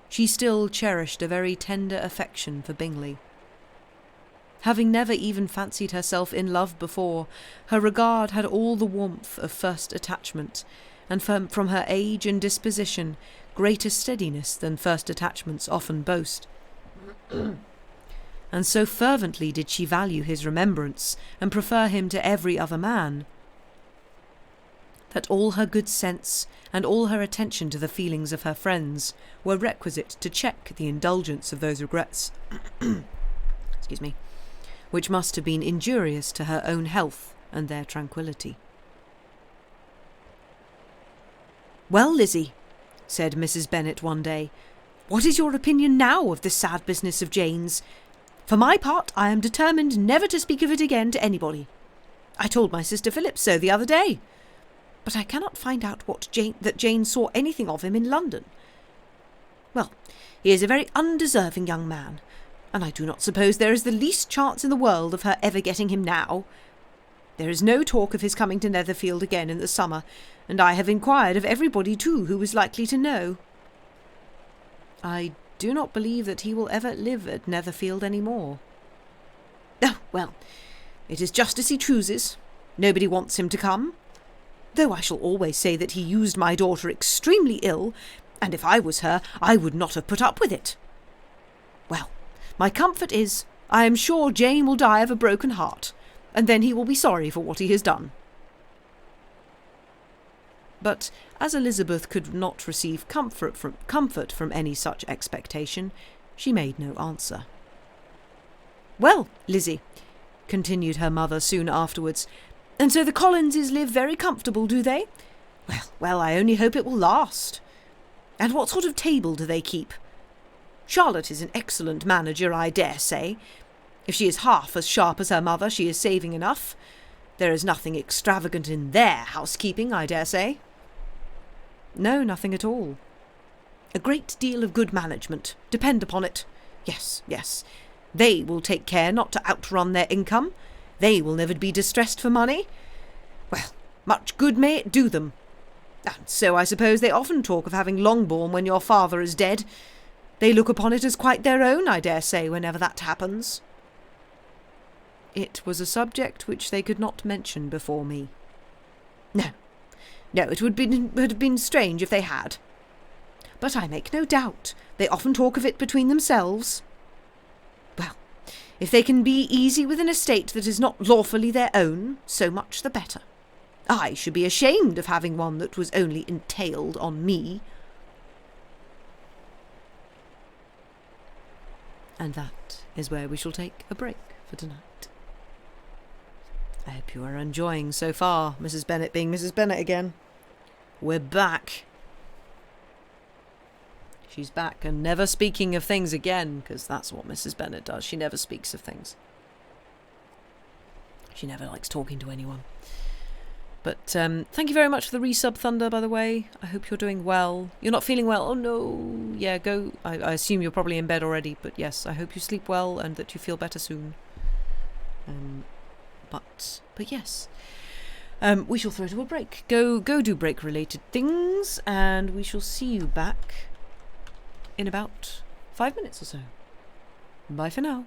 She still cherished a very tender affection for Bingley. Having never even fancied herself in love before, her regard had all the warmth of first attachment, and from her age and disposition, greater steadiness than first attachments often boast. And so fervently did she value his remembrance, and prefer him to every other man, that all her good sense and all her attention to the feelings of her friends were requisite to check the indulgence of those regrets which must have been injurious to her own health and their tranquillity. "Well, Lizzie," said Mrs. Bennet one day, "what is your opinion now of this sad business of Jane's? For my part, I am determined never to speak of it again to anybody. I told my sister Phillips so the other day. But I cannot find out that Jane saw anything of him in London. Well, he is a very undeserving young man, and I do not suppose there is the least chance in the world of her ever getting him now. There is no talk of his coming to Netherfield again in the summer, and I have inquired of everybody too who is likely to know. I do not believe that he will ever live at Netherfield any more." "Oh, well, it is just as he chooses. Nobody wants him to come. Though I shall always say that he used my daughter extremely ill, and if I was her, I would not have put up with it. Well, my comfort is, I am sure Jane will die of a broken heart, and then he will be sorry for what he has done." But as Elizabeth could not receive comfort from any such expectation, she made no answer. "Well, Lizzie," continued her mother soon afterwards, "and so the Collinses live very comfortable, do they? Well, I only hope it will last. And what sort of table do they keep? Charlotte is an excellent manager, I dare say. If she is half as sharp as her mother, she is saving enough. There is nothing extravagant in their housekeeping, I dare say." "No, nothing at all." "A great deal of good management, depend upon it. Yes. They will take care not to outrun their income. They will never be distressed for money. Well, much good may it do them. And so I suppose they often talk of having Longbourn when your father is dead. They look upon it as quite their own, I dare say, whenever that happens." It was a subject which they could not mention before me. No, it would have been strange if they had. But I make no doubt they often talk of it between themselves. Well, if they can be easy with an estate that is not lawfully their own, so much the better. I should be ashamed of having one that was only entailed on me. And that is where we shall take a break for tonight. I hope you are enjoying so far, Mrs. Bennet being Mrs. Bennet again. We're back. She's back and never speaking of things again, because that's what Mrs. Bennet does. She never speaks of things. She never likes talking to anyone. But thank you very much for the resub, Thunder, by the way. I hope you're doing well. You're not feeling well? Oh, no. Yeah, go. I assume you're probably in bed already. But yes, I hope you sleep well and that you feel better soon. But yes. We shall throw to a break. Go do break-related things. And we shall see you back in about 5 minutes or so. Bye for now.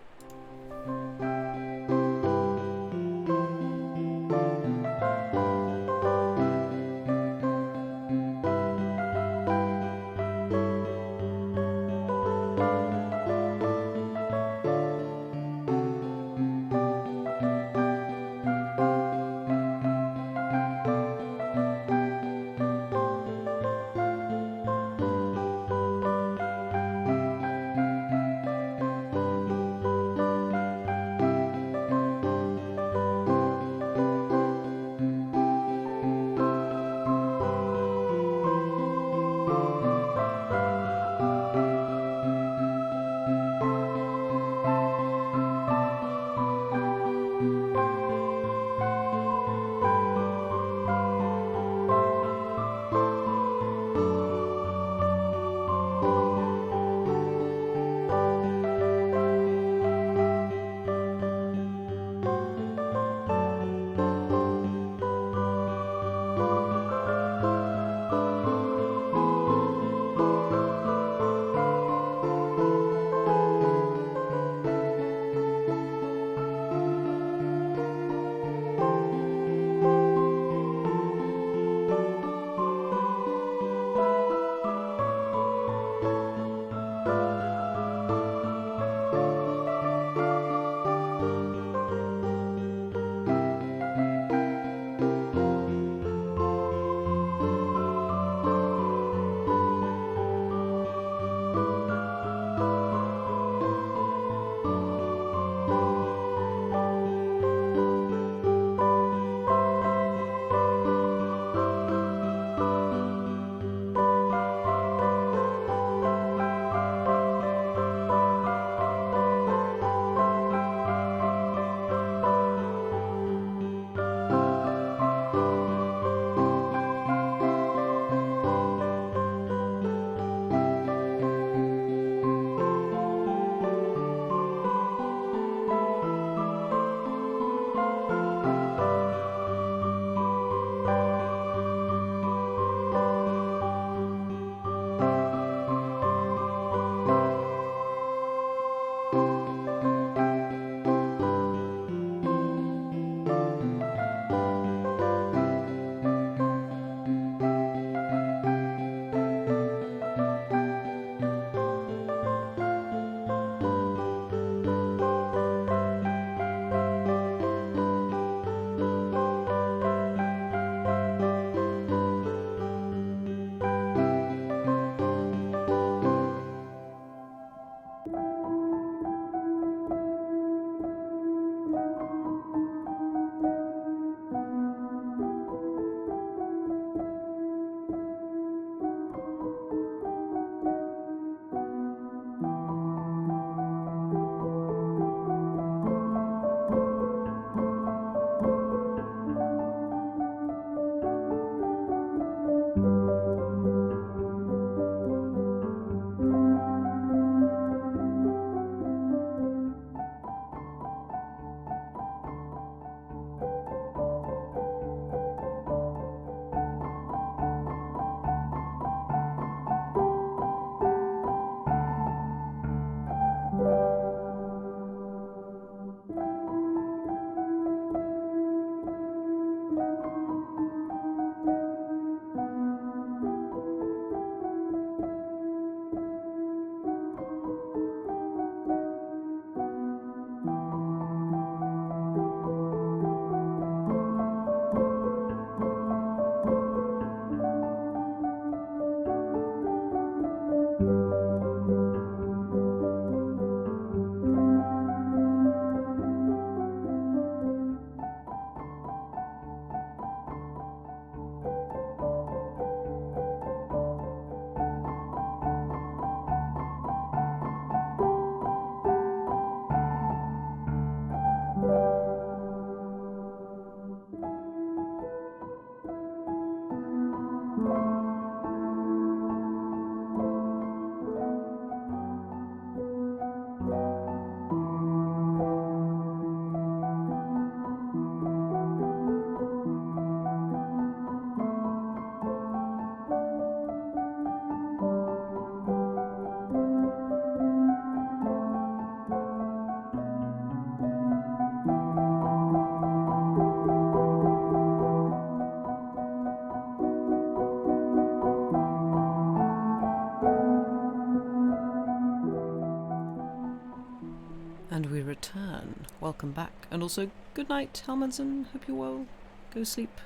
And we return. Welcome back. And also, good night, Helmanson. Hope you're well. Go sleep.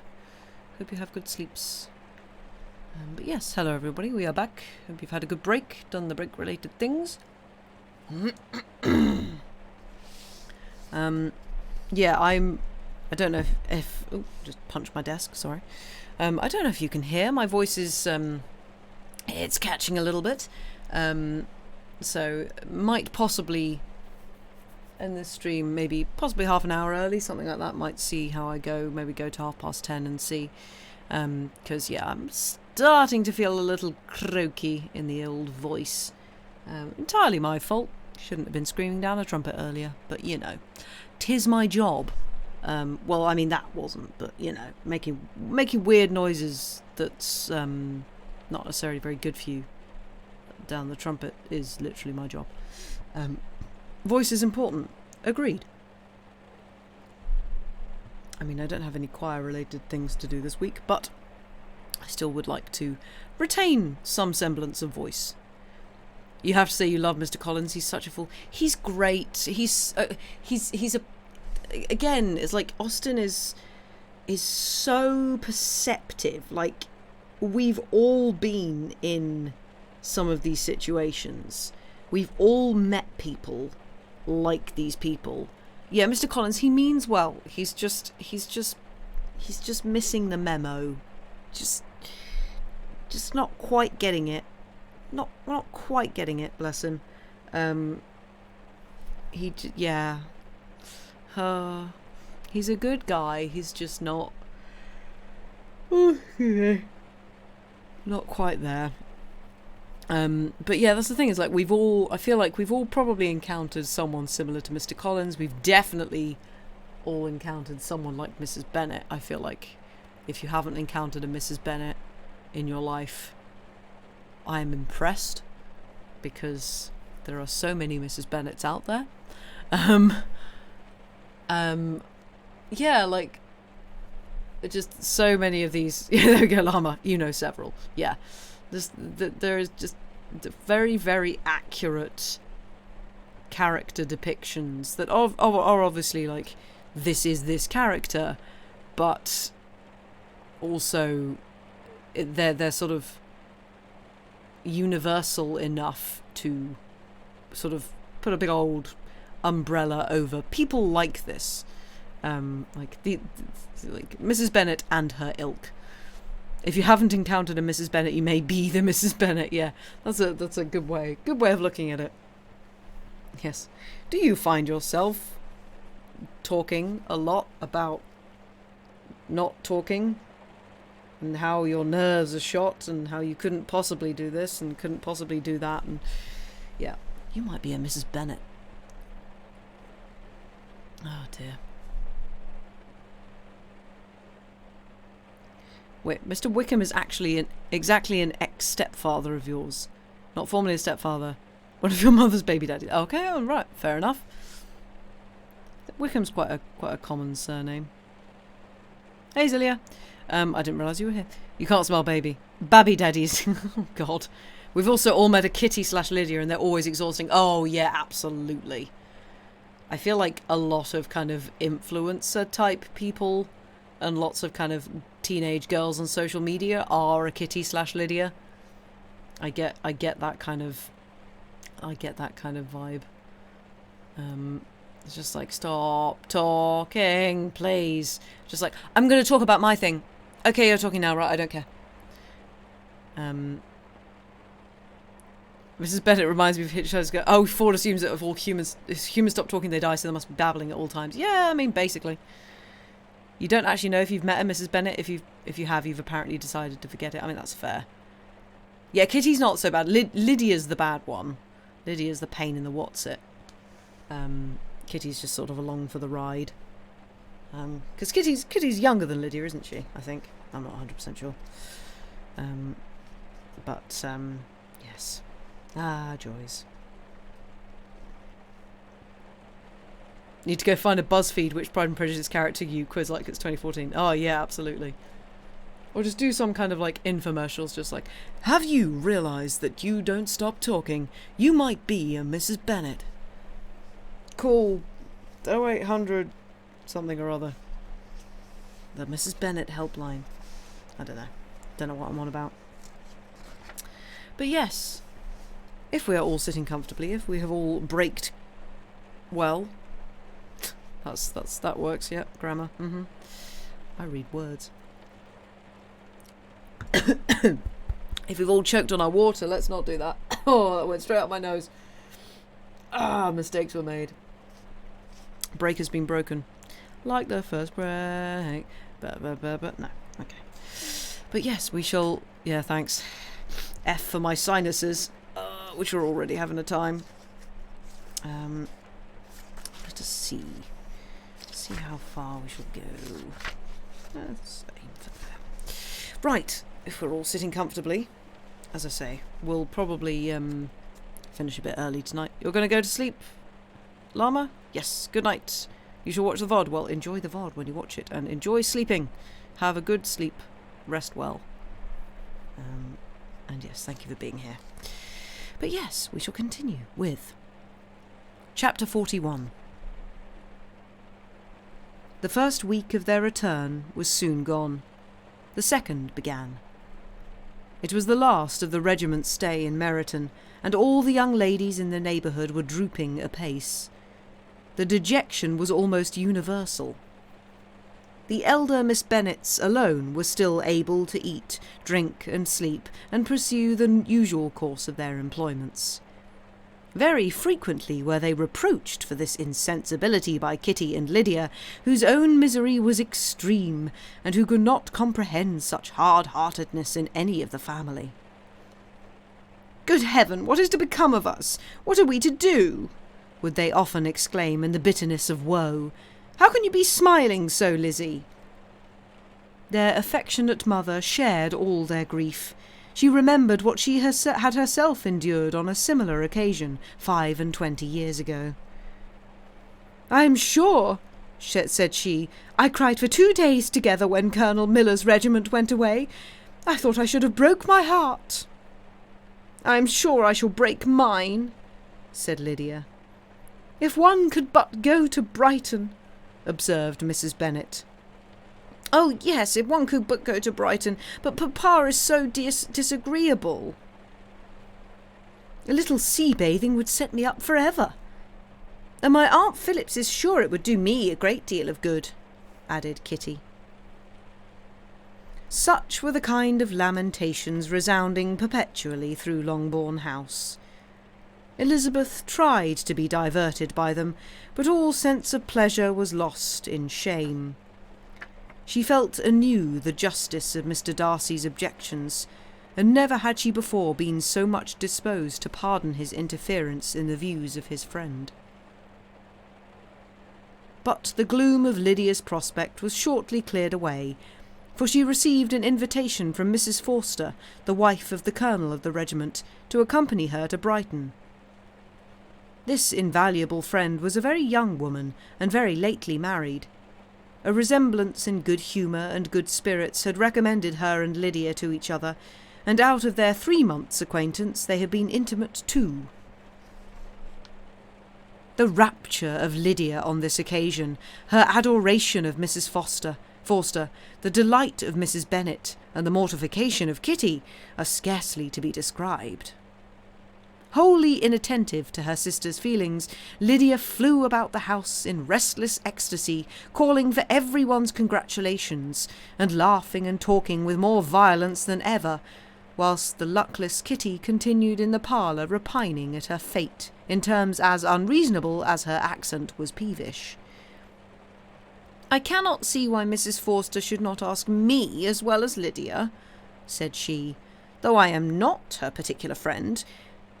Hope you have good sleeps. But yes, hello everybody. We are back. Hope you've had a good break. Done the break-related things. Yeah, I don't know if oh, just punched my desk. Sorry. I don't know if you can hear. My voice is it's catching a little bit. So might possibly end this stream possibly half an hour early, something like that. Might see how I go, maybe go to 10:30 and see, because yeah, I'm starting to feel a little croaky in the old voice. Entirely my fault. Shouldn't have been screaming down a trumpet earlier, but you know, 'tis my job. Well, I mean that wasn't, but you know, making weird noises that's not necessarily very good for you down the trumpet is literally my job. Voice is important. Agreed. I mean, I don't have any choir-related things to do this week, but I still would like to retain some semblance of voice. You have to say you love Mr. Collins. He's such a fool. He's great. He's again, it's like Austen is so perceptive. Like, we've all been in some of these situations. We've all met people like these people. Yeah, Mr. Collins, he means well. He's just missing the memo. Just not quite getting it. Not quite getting it, bless him. He's a good guy. He's just not quite there. But yeah, that's the thing, is like I feel like we've all probably encountered someone similar to Mr. Collins. We've definitely all encountered someone like Mrs. Bennet. I feel like if you haven't encountered a Mrs. Bennet in your life, I'm impressed, because there are so many Mrs. Bennets out there. Yeah, like, just so many of these. Yeah, there we go, Llama. You know several. Yeah. There is just very, very accurate character depictions that are obviously like, this is this character, but also they're sort of universal enough to sort of put a big old umbrella over people like this, like Mrs. Bennet and her ilk. If you haven't encountered a Mrs. Bennet, you may be the Mrs. Bennet. Yeah, that's a good way of looking at it. Yes. Do you find yourself talking a lot about not talking, and how your nerves are shot, and how you couldn't possibly do this and couldn't possibly do that? And yeah, you might be a Mrs. Bennet. Oh dear. Wait, Mr. Wickham is actually exactly an ex-stepfather of yours. Not formally a stepfather. One of your mother's baby daddies. Okay, all right, fair enough. Wickham's quite a common surname. Hey, Zilia. I didn't realise you were here. You can't smell baby. Babby daddies. Oh, God. We've also all met a Kitty/Lydia, and they're always exhausting. Oh, yeah, absolutely. I feel like a lot of kind of influencer-type people and lots of kind of teenage girls on social media are a Kitty/Lydia. I get that kind of vibe. It's just like, stop talking, please. Just like, I'm going to talk about my thing. Okay, you're talking now, right? I don't care. Mrs. Bennet reminds me of Hitchhiker's Guide. Oh, Ford assumes that if humans stop talking, they die, so they must be babbling at all times. Yeah, I mean, basically. You don't actually know if you've met a Mrs. Bennet if you've if you have, you've apparently decided to forget it. I mean, that's fair. Yeah, Kitty's not so bad. Lydia's the bad one. Lydia's the pain in the what's-it. Kitty's just sort of along for the ride. Because Kitty's younger than Lydia, isn't she? I think. I'm not 100% sure. Yes. Ah, joys. Need to go find a BuzzFeed which Pride and Prejudice character you quiz like it's 2014. Oh, yeah, absolutely. Or just do some kind of, like, infomercials, just like, have you realised that you don't stop talking? You might be a Mrs. Bennet. Call 0800 something or other. The Mrs. Bennet helpline. I don't know. Don't know what I'm on about. But yes, if we are all sitting comfortably, if we have all braked well... That works, yeah, grammar. I read words. If we've all choked on our water, let's not do that. Oh, that went straight up my nose. Mistakes were made. Break has been broken. Like the first break. But no, okay. But yes, we shall... Yeah, thanks. F for my sinuses, which are already having a time. Let us see. See how far we shall go. Let's aim for there. Right, if we're all sitting comfortably, as I say, we'll probably finish a bit early tonight. You're going to go to sleep, Llama? Yes, good night. You shall watch the VOD. Well, enjoy the VOD when you watch it, and enjoy sleeping. Have a good sleep. Rest well. And yes, thank you for being here. But yes, we shall continue with Chapter 41. The first week of their return was soon gone. The second began. It was the last of the regiment's stay in Meryton, and all the young ladies in the neighbourhood were drooping apace. The dejection was almost universal. The elder Miss Bennets alone were still able to eat, drink and sleep, and pursue the usual course of their employments. Very frequently were they reproached for this insensibility by Kitty and Lydia, whose own misery was extreme, and who could not comprehend such hard-heartedness in any of the family. "Good heaven, what is to become of us? What are we to do?" would they often exclaim in the bitterness of woe. "How can you be smiling so, Lizzie?" Their affectionate mother shared all their grief. She remembered what she had herself endured on a similar occasion 25 years ago. "I am sure," said she, "I cried for 2 days together when Colonel Miller's regiment went away. I thought I should have broke my heart." "I am sure I shall break mine," said Lydia. "If one could but go to Brighton," observed Mrs. Bennet. "Oh, yes, if one could but go to Brighton, but Papa is so disagreeable." "A little sea-bathing would set me up for ever. And my Aunt Phillips is sure it would do me a great deal of good," added Kitty. Such were the kind of lamentations resounding perpetually through Longbourn House. Elizabeth tried to be diverted by them, but all sense of pleasure was lost in shame. She felt anew the justice of Mr. Darcy's objections, and never had she before been so much disposed to pardon his interference in the views of his friend. But the gloom of Lydia's prospect was shortly cleared away, for she received an invitation from Mrs. Forster, the wife of the colonel of the regiment, to accompany her to Brighton. This invaluable friend was a very young woman, and very lately married. A resemblance in good humour and good spirits had recommended her and Lydia to each other, and out of their 3 months' acquaintance they had been intimate too. The rapture of Lydia on this occasion, her adoration of Mrs. Forster, the delight of Mrs. Bennet, and the mortification of Kitty, are scarcely to be described. Wholly inattentive to her sister's feelings, Lydia flew about the house in restless ecstasy, calling for everyone's congratulations, and laughing and talking with more violence than ever, whilst the luckless Kitty continued in the parlour repining at her fate in terms as unreasonable as her accent was peevish. "I cannot see why Mrs. Forster should not ask me as well as Lydia," said she, "though I am not her particular friend.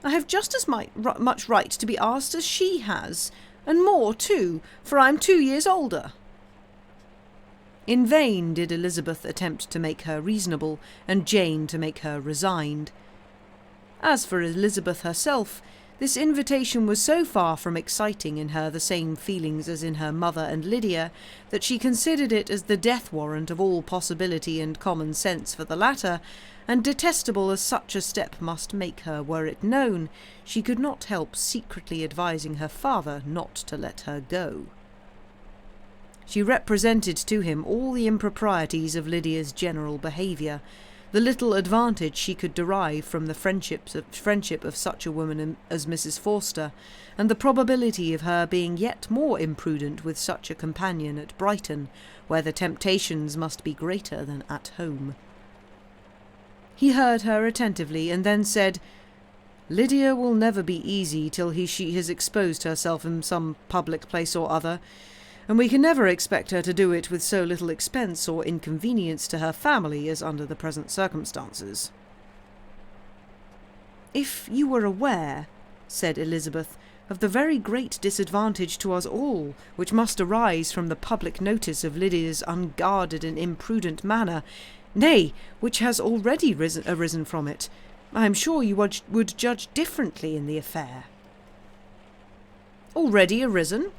I have just as much right to be asked as she has, and more too, for I am 2 years older." In vain did Elizabeth attempt to make her reasonable, and Jane to make her resigned. As for Elizabeth herself, this invitation was so far from exciting in her the same feelings as in her mother and Lydia, that she considered it as the death warrant of all possibility and common sense for the latter, and detestable as such a step must make her were it known, she could not help secretly advising her father not to let her go. She represented to him all the improprieties of Lydia's general behaviour, the little advantage she could derive from the friendship of such a woman as Mrs. Forster, and the probability of her being yet more imprudent with such a companion at Brighton, where the temptations must be greater than at home. He heard her attentively, and then said, "Lydia will never be easy till she has exposed herself in some public place or other, and we can never expect her to do it with so little expense or inconvenience to her family as under the present circumstances." "If you were aware," said Elizabeth, "of the very great disadvantage to us all which must arise from the public notice of Lydia's unguarded and imprudent manner, nay, which has already arisen from it, I am sure you would judge differently in the affair." "Already arisen?"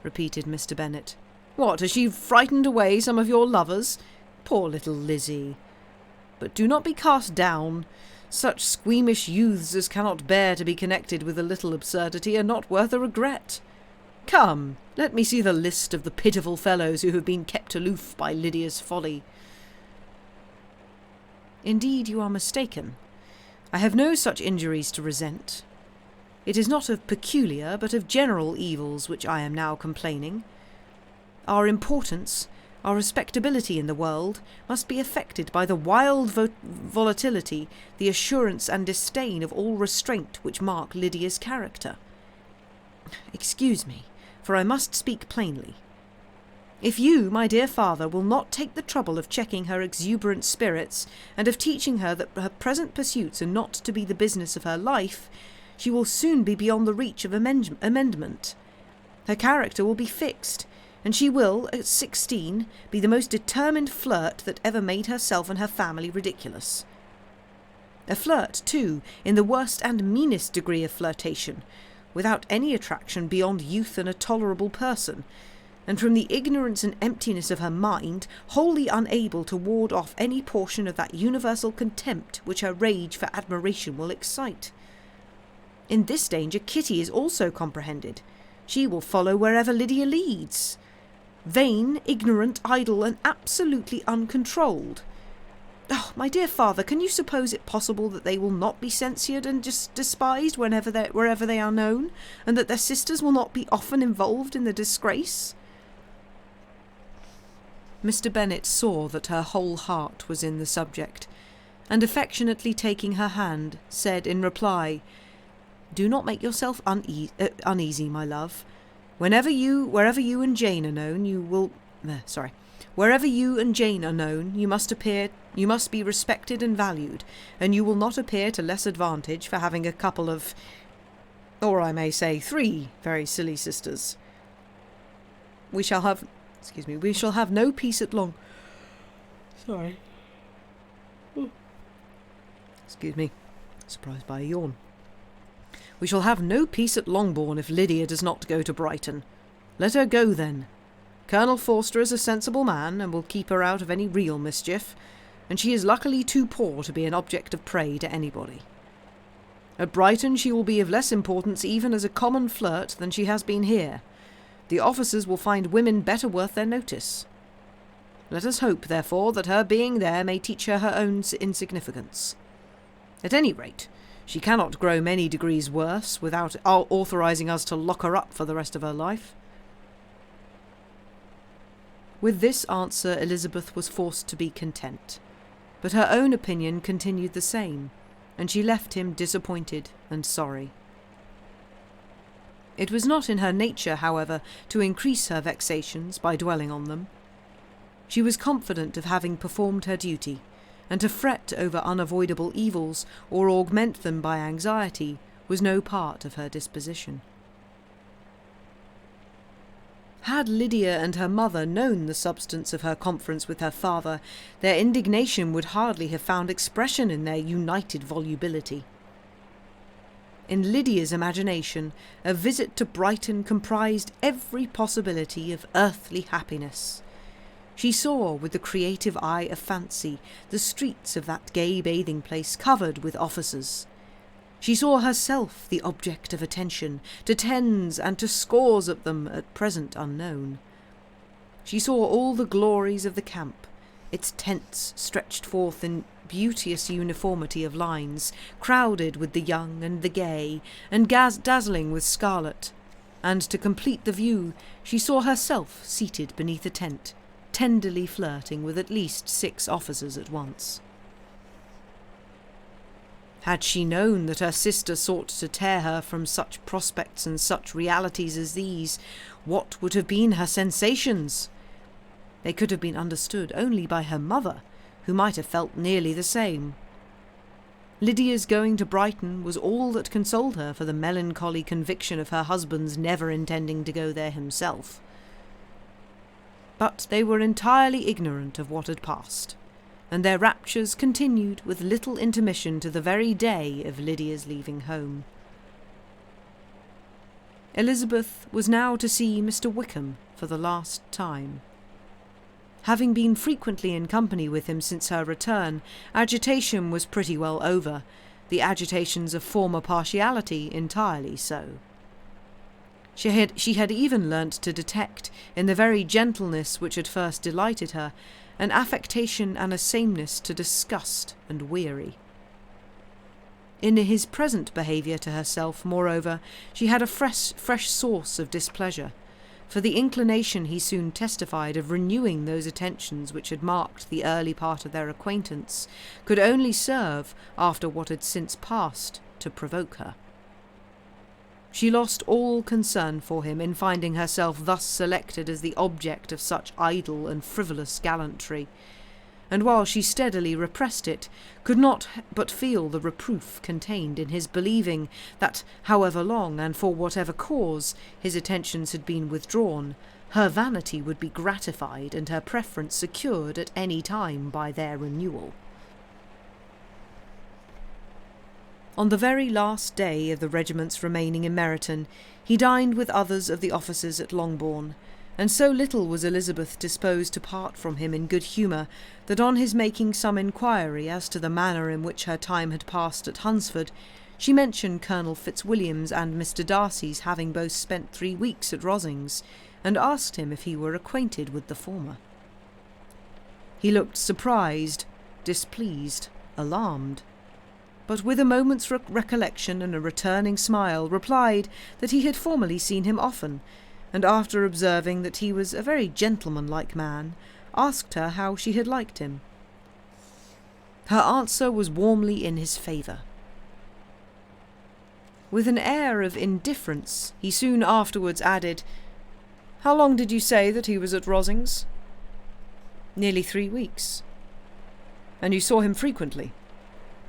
repeated Mr. Bennet. "What, has she frightened away some of your lovers? Poor little Lizzie! But do not be cast down. Such squeamish youths as cannot bear to be connected with a little absurdity are not worth a regret. Come, let me see the list of the pitiful fellows who have been kept aloof by Lydia's folly." "Indeed you are mistaken. I have no such injuries to resent. It is not of peculiar, but of general evils which I am now complaining. Our importance, our respectability in the world, must be affected by the wild volatility, the assurance and disdain of all restraint which mark Lydia's character. Excuse me, for I must speak plainly. If you, my dear father, will not take the trouble of checking her exuberant spirits, and of teaching her that her present pursuits are not to be the business of her life, she will soon be beyond the reach of amendment. Her character will be fixed, and she will, at 16, be the most determined flirt that ever made herself and her family ridiculous. A flirt, too, in the worst and meanest degree of flirtation, without any attraction beyond youth and a tolerable person, and from the ignorance and emptiness of her mind, wholly unable to ward off any portion of that universal contempt which her rage for admiration will excite. In this danger Kitty is also comprehended. She will follow wherever Lydia leads. Vain, ignorant, idle, and absolutely uncontrolled. Oh, my dear father, can you suppose it possible that they will not be censured and despised wherever they are known, and that their sisters will not be often involved in the disgrace?" Mr. Bennet saw that her whole heart was in the subject, and affectionately taking her hand, said in reply, "Do not make yourself uneasy, my love. Wherever you and Jane are known, you must be respected and valued, and you will not appear to less advantage for having a couple of, or I may say 3 very silly sisters. We shall have no peace at long. Surprised by a yawn. We shall have no peace at Longbourn if Lydia does not go to Brighton. Let her go, then. Colonel Forster is a sensible man, and will keep her out of any real mischief, and she is luckily too poor to be an object of prey to anybody. At Brighton she will be of less importance even as a common flirt than she has been here. The officers will find women better worth their notice. Let us hope, therefore, that her being there may teach her her own insignificance. At any rate, she cannot grow many degrees worse without authorizing us to lock her up for the rest of her life." With this answer Elizabeth was forced to be content, but her own opinion continued the same, and she left him disappointed and sorry. It was not in her nature, however, to increase her vexations by dwelling on them. She was confident of having performed her duty, and to fret over unavoidable evils or augment them by anxiety was no part of her disposition. Had Lydia and her mother known the substance of her conference with her father, their indignation would hardly have found expression in their united volubility. In Lydia's imagination, a visit to Brighton comprised every possibility of earthly happiness. She saw, with the creative eye of fancy, the streets of that gay bathing place covered with officers. She saw herself the object of attention to tens and to scores of them at present unknown. She saw all the glories of the camp, its tents stretched forth in beauteous uniformity of lines, crowded with the young and the gay, and dazzling with scarlet. And to complete the view, she saw herself seated beneath a tent, tenderly flirting with at least 6 officers at once. Had she known that her sister sought to tear her from such prospects and such realities as these, what would have been her sensations? They could have been understood only by her mother, who might have felt nearly the same. Lydia's going to Brighton was all that consoled her for the melancholy conviction of her husband's never intending to go there himself. But they were entirely ignorant of what had passed, and their raptures continued with little intermission to the very day of Lydia's leaving home. Elizabeth was now to see Mr. Wickham for the last time. Having been frequently in company with him since her return, agitation was pretty well over, the agitations of former partiality entirely so. She had even learnt to detect, in the very gentleness which had first delighted her, an affectation and a sameness to disgust and weary. In his present behaviour to herself, moreover, she had a fresh source of displeasure, for the inclination he soon testified of renewing those attentions which had marked the early part of their acquaintance could only serve, after what had since passed, to provoke her. She lost all concern for him in finding herself thus selected as the object of such idle and frivolous gallantry, and while she steadily repressed it, could not but feel the reproof contained in his believing that, however long and for whatever cause his attentions had been withdrawn, her vanity would be gratified and her preference secured at any time by their renewal. On the very last day of the regiment's remaining in Meryton, he dined with others of the officers at Longbourn, and so little was Elizabeth disposed to part from him in good humour that on his making some inquiry as to the manner in which her time had passed at Hunsford, she mentioned Colonel Fitzwilliam's and Mr. Darcy's having both spent 3 weeks at Rosings, and asked him if he were acquainted with the former. He looked surprised, displeased, alarmed, but with a moment's recollection and a returning smile replied that he had formerly seen him often, and after observing that he was a very gentlemanlike man, asked her how she had liked him. Her answer was warmly in his favour. With an air of indifference, he soon afterwards added, "How long did you say that he was at Rosings?" "Nearly 3 weeks." "And you saw him frequently?"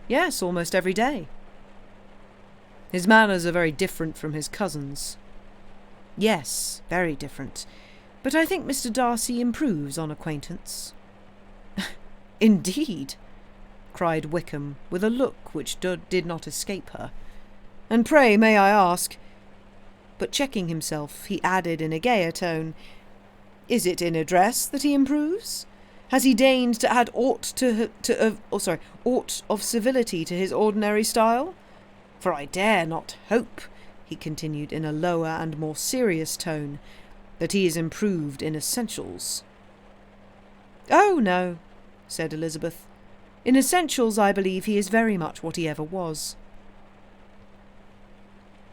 "Yes, almost every day." "His manners are very different from his cousin's." "Yes, very different. But I think Mr. Darcy improves on acquaintance." "Indeed!" cried Wickham, with a look which did not escape her. "And pray, may I ask—" But checking himself, he added in a gayer tone, "Is it in address that he improves? Has he deigned to add aught of civility to his ordinary style? For I dare not hope," he continued in a lower and more serious tone, "that he is improved in essentials." "Oh, no," said Elizabeth. "In essentials I believe he is very much what he ever was."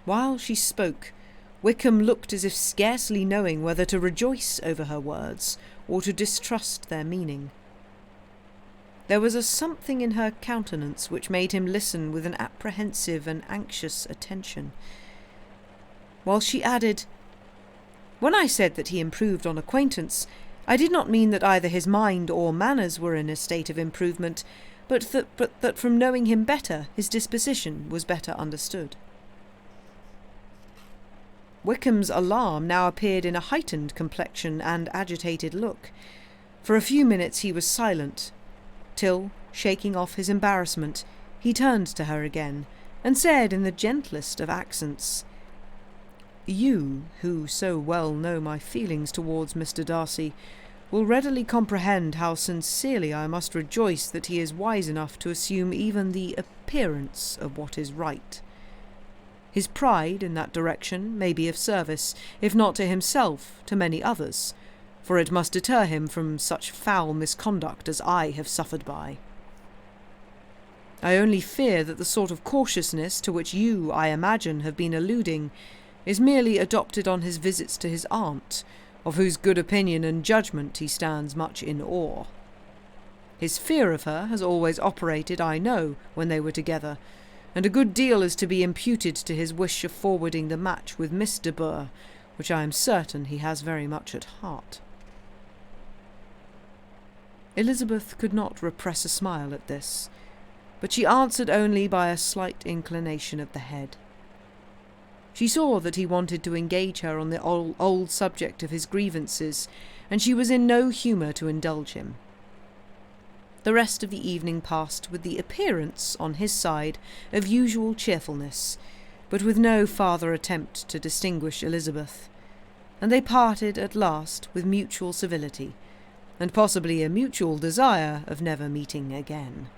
While she spoke, Wickham looked as if scarcely knowing whether to rejoice over her words or to distrust their meaning. There was a something in her countenance which made him listen with an apprehensive and anxious attention, while she added, "When I said that he improved on acquaintance, I did not mean that either his mind or manners were in a state of improvement, but that from knowing him better, his disposition was better understood. Wickham's alarm now appeared in a heightened complexion and agitated look. For a few minutes he was silent, till, shaking off his embarrassment, he turned to her again, and said in the gentlest of accents, "You, who so well know my feelings towards Mr. Darcy, will readily comprehend how sincerely I must rejoice that he is wise enough to assume even the appearance of what is right. His pride in that direction may be of service, if not to himself, to many others, for it must deter him from such foul misconduct as I have suffered by. I only fear that the sort of cautiousness to which you, I imagine, have been alluding, is merely adopted on his visits to his aunt, of whose good opinion and judgment he stands much in awe. His fear of her has always operated, I know, when they were together, and a good deal is to be imputed to his wish of forwarding the match with Miss de Bourgh, which I am certain he has very much at heart." Elizabeth could not repress a smile at this, but she answered only by a slight inclination of the head. She saw that he wanted to engage her on the old subject of his grievances, and she was in no humour to indulge him. The rest of the evening passed with the appearance, on his side, of usual cheerfulness, but with no farther attempt to distinguish Elizabeth, and they parted at last with mutual civility, and possibly a mutual desire of never meeting again.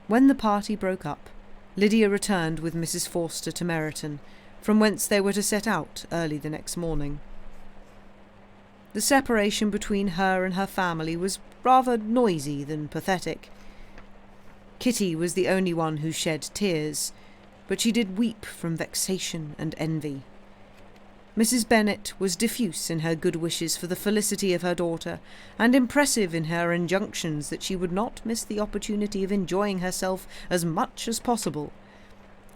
When the party broke up, Lydia returned with Mrs. Forster to Meryton, from whence they were to set out early the next morning. The separation between her and her family was rather noisy than pathetic. Kitty was the only one who shed tears, but she did weep from vexation and envy. Mrs. Bennet was diffuse in her good wishes for the felicity of her daughter, and impressive in her injunctions that she would not miss the opportunity of enjoying herself as much as possible,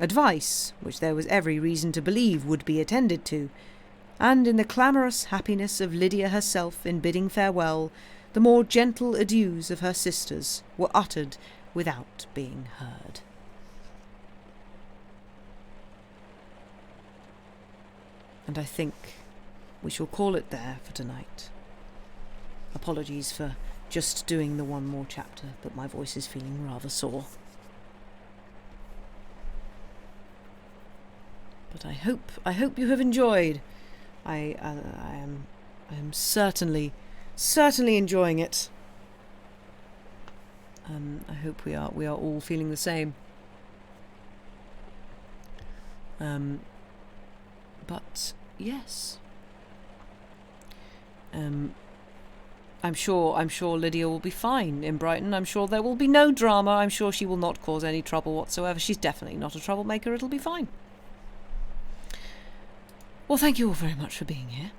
advice which there was every reason to believe would be attended to, and in the clamorous happiness of Lydia herself in bidding farewell, the more gentle adieus of her sisters were uttered without being heard. And I think we shall call it there for tonight. Apologies for just doing the one more chapter, but my voice is feeling rather sore. But I hope you have enjoyed. I am certainly enjoying it. I hope we are all feeling the same. But yes, I'm sure Lydia will be fine in Brighton. I'm sure there will be no drama. I'm sure she will not cause any trouble whatsoever. She's definitely not a troublemaker. It'll be fine. Well, thank you all very much for being here.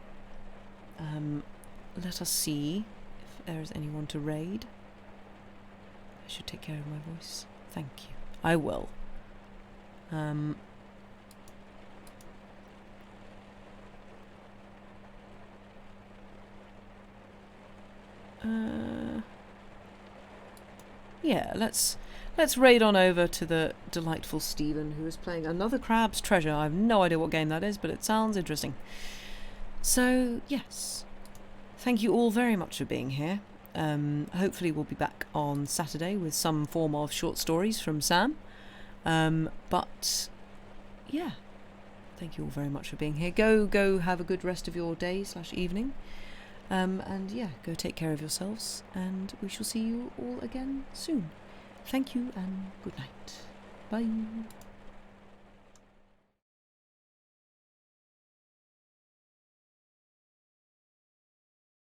Let us see if there is anyone to raid. I should take care of my voice. Thank you. I will. Yeah, let's raid on over to the delightful Stephen, who is playing another Crab's Treasure. I have no idea what game that is, but it sounds interesting. So, yes. Thank you all very much for being here. Hopefully we'll be back on Saturday with some form of short stories from Sam. But, yeah. Thank you all very much for being here. Go have a good rest of your day/evening. And yeah, go take care of yourselves, and we shall see you all again soon. Thank you and good night. Bye.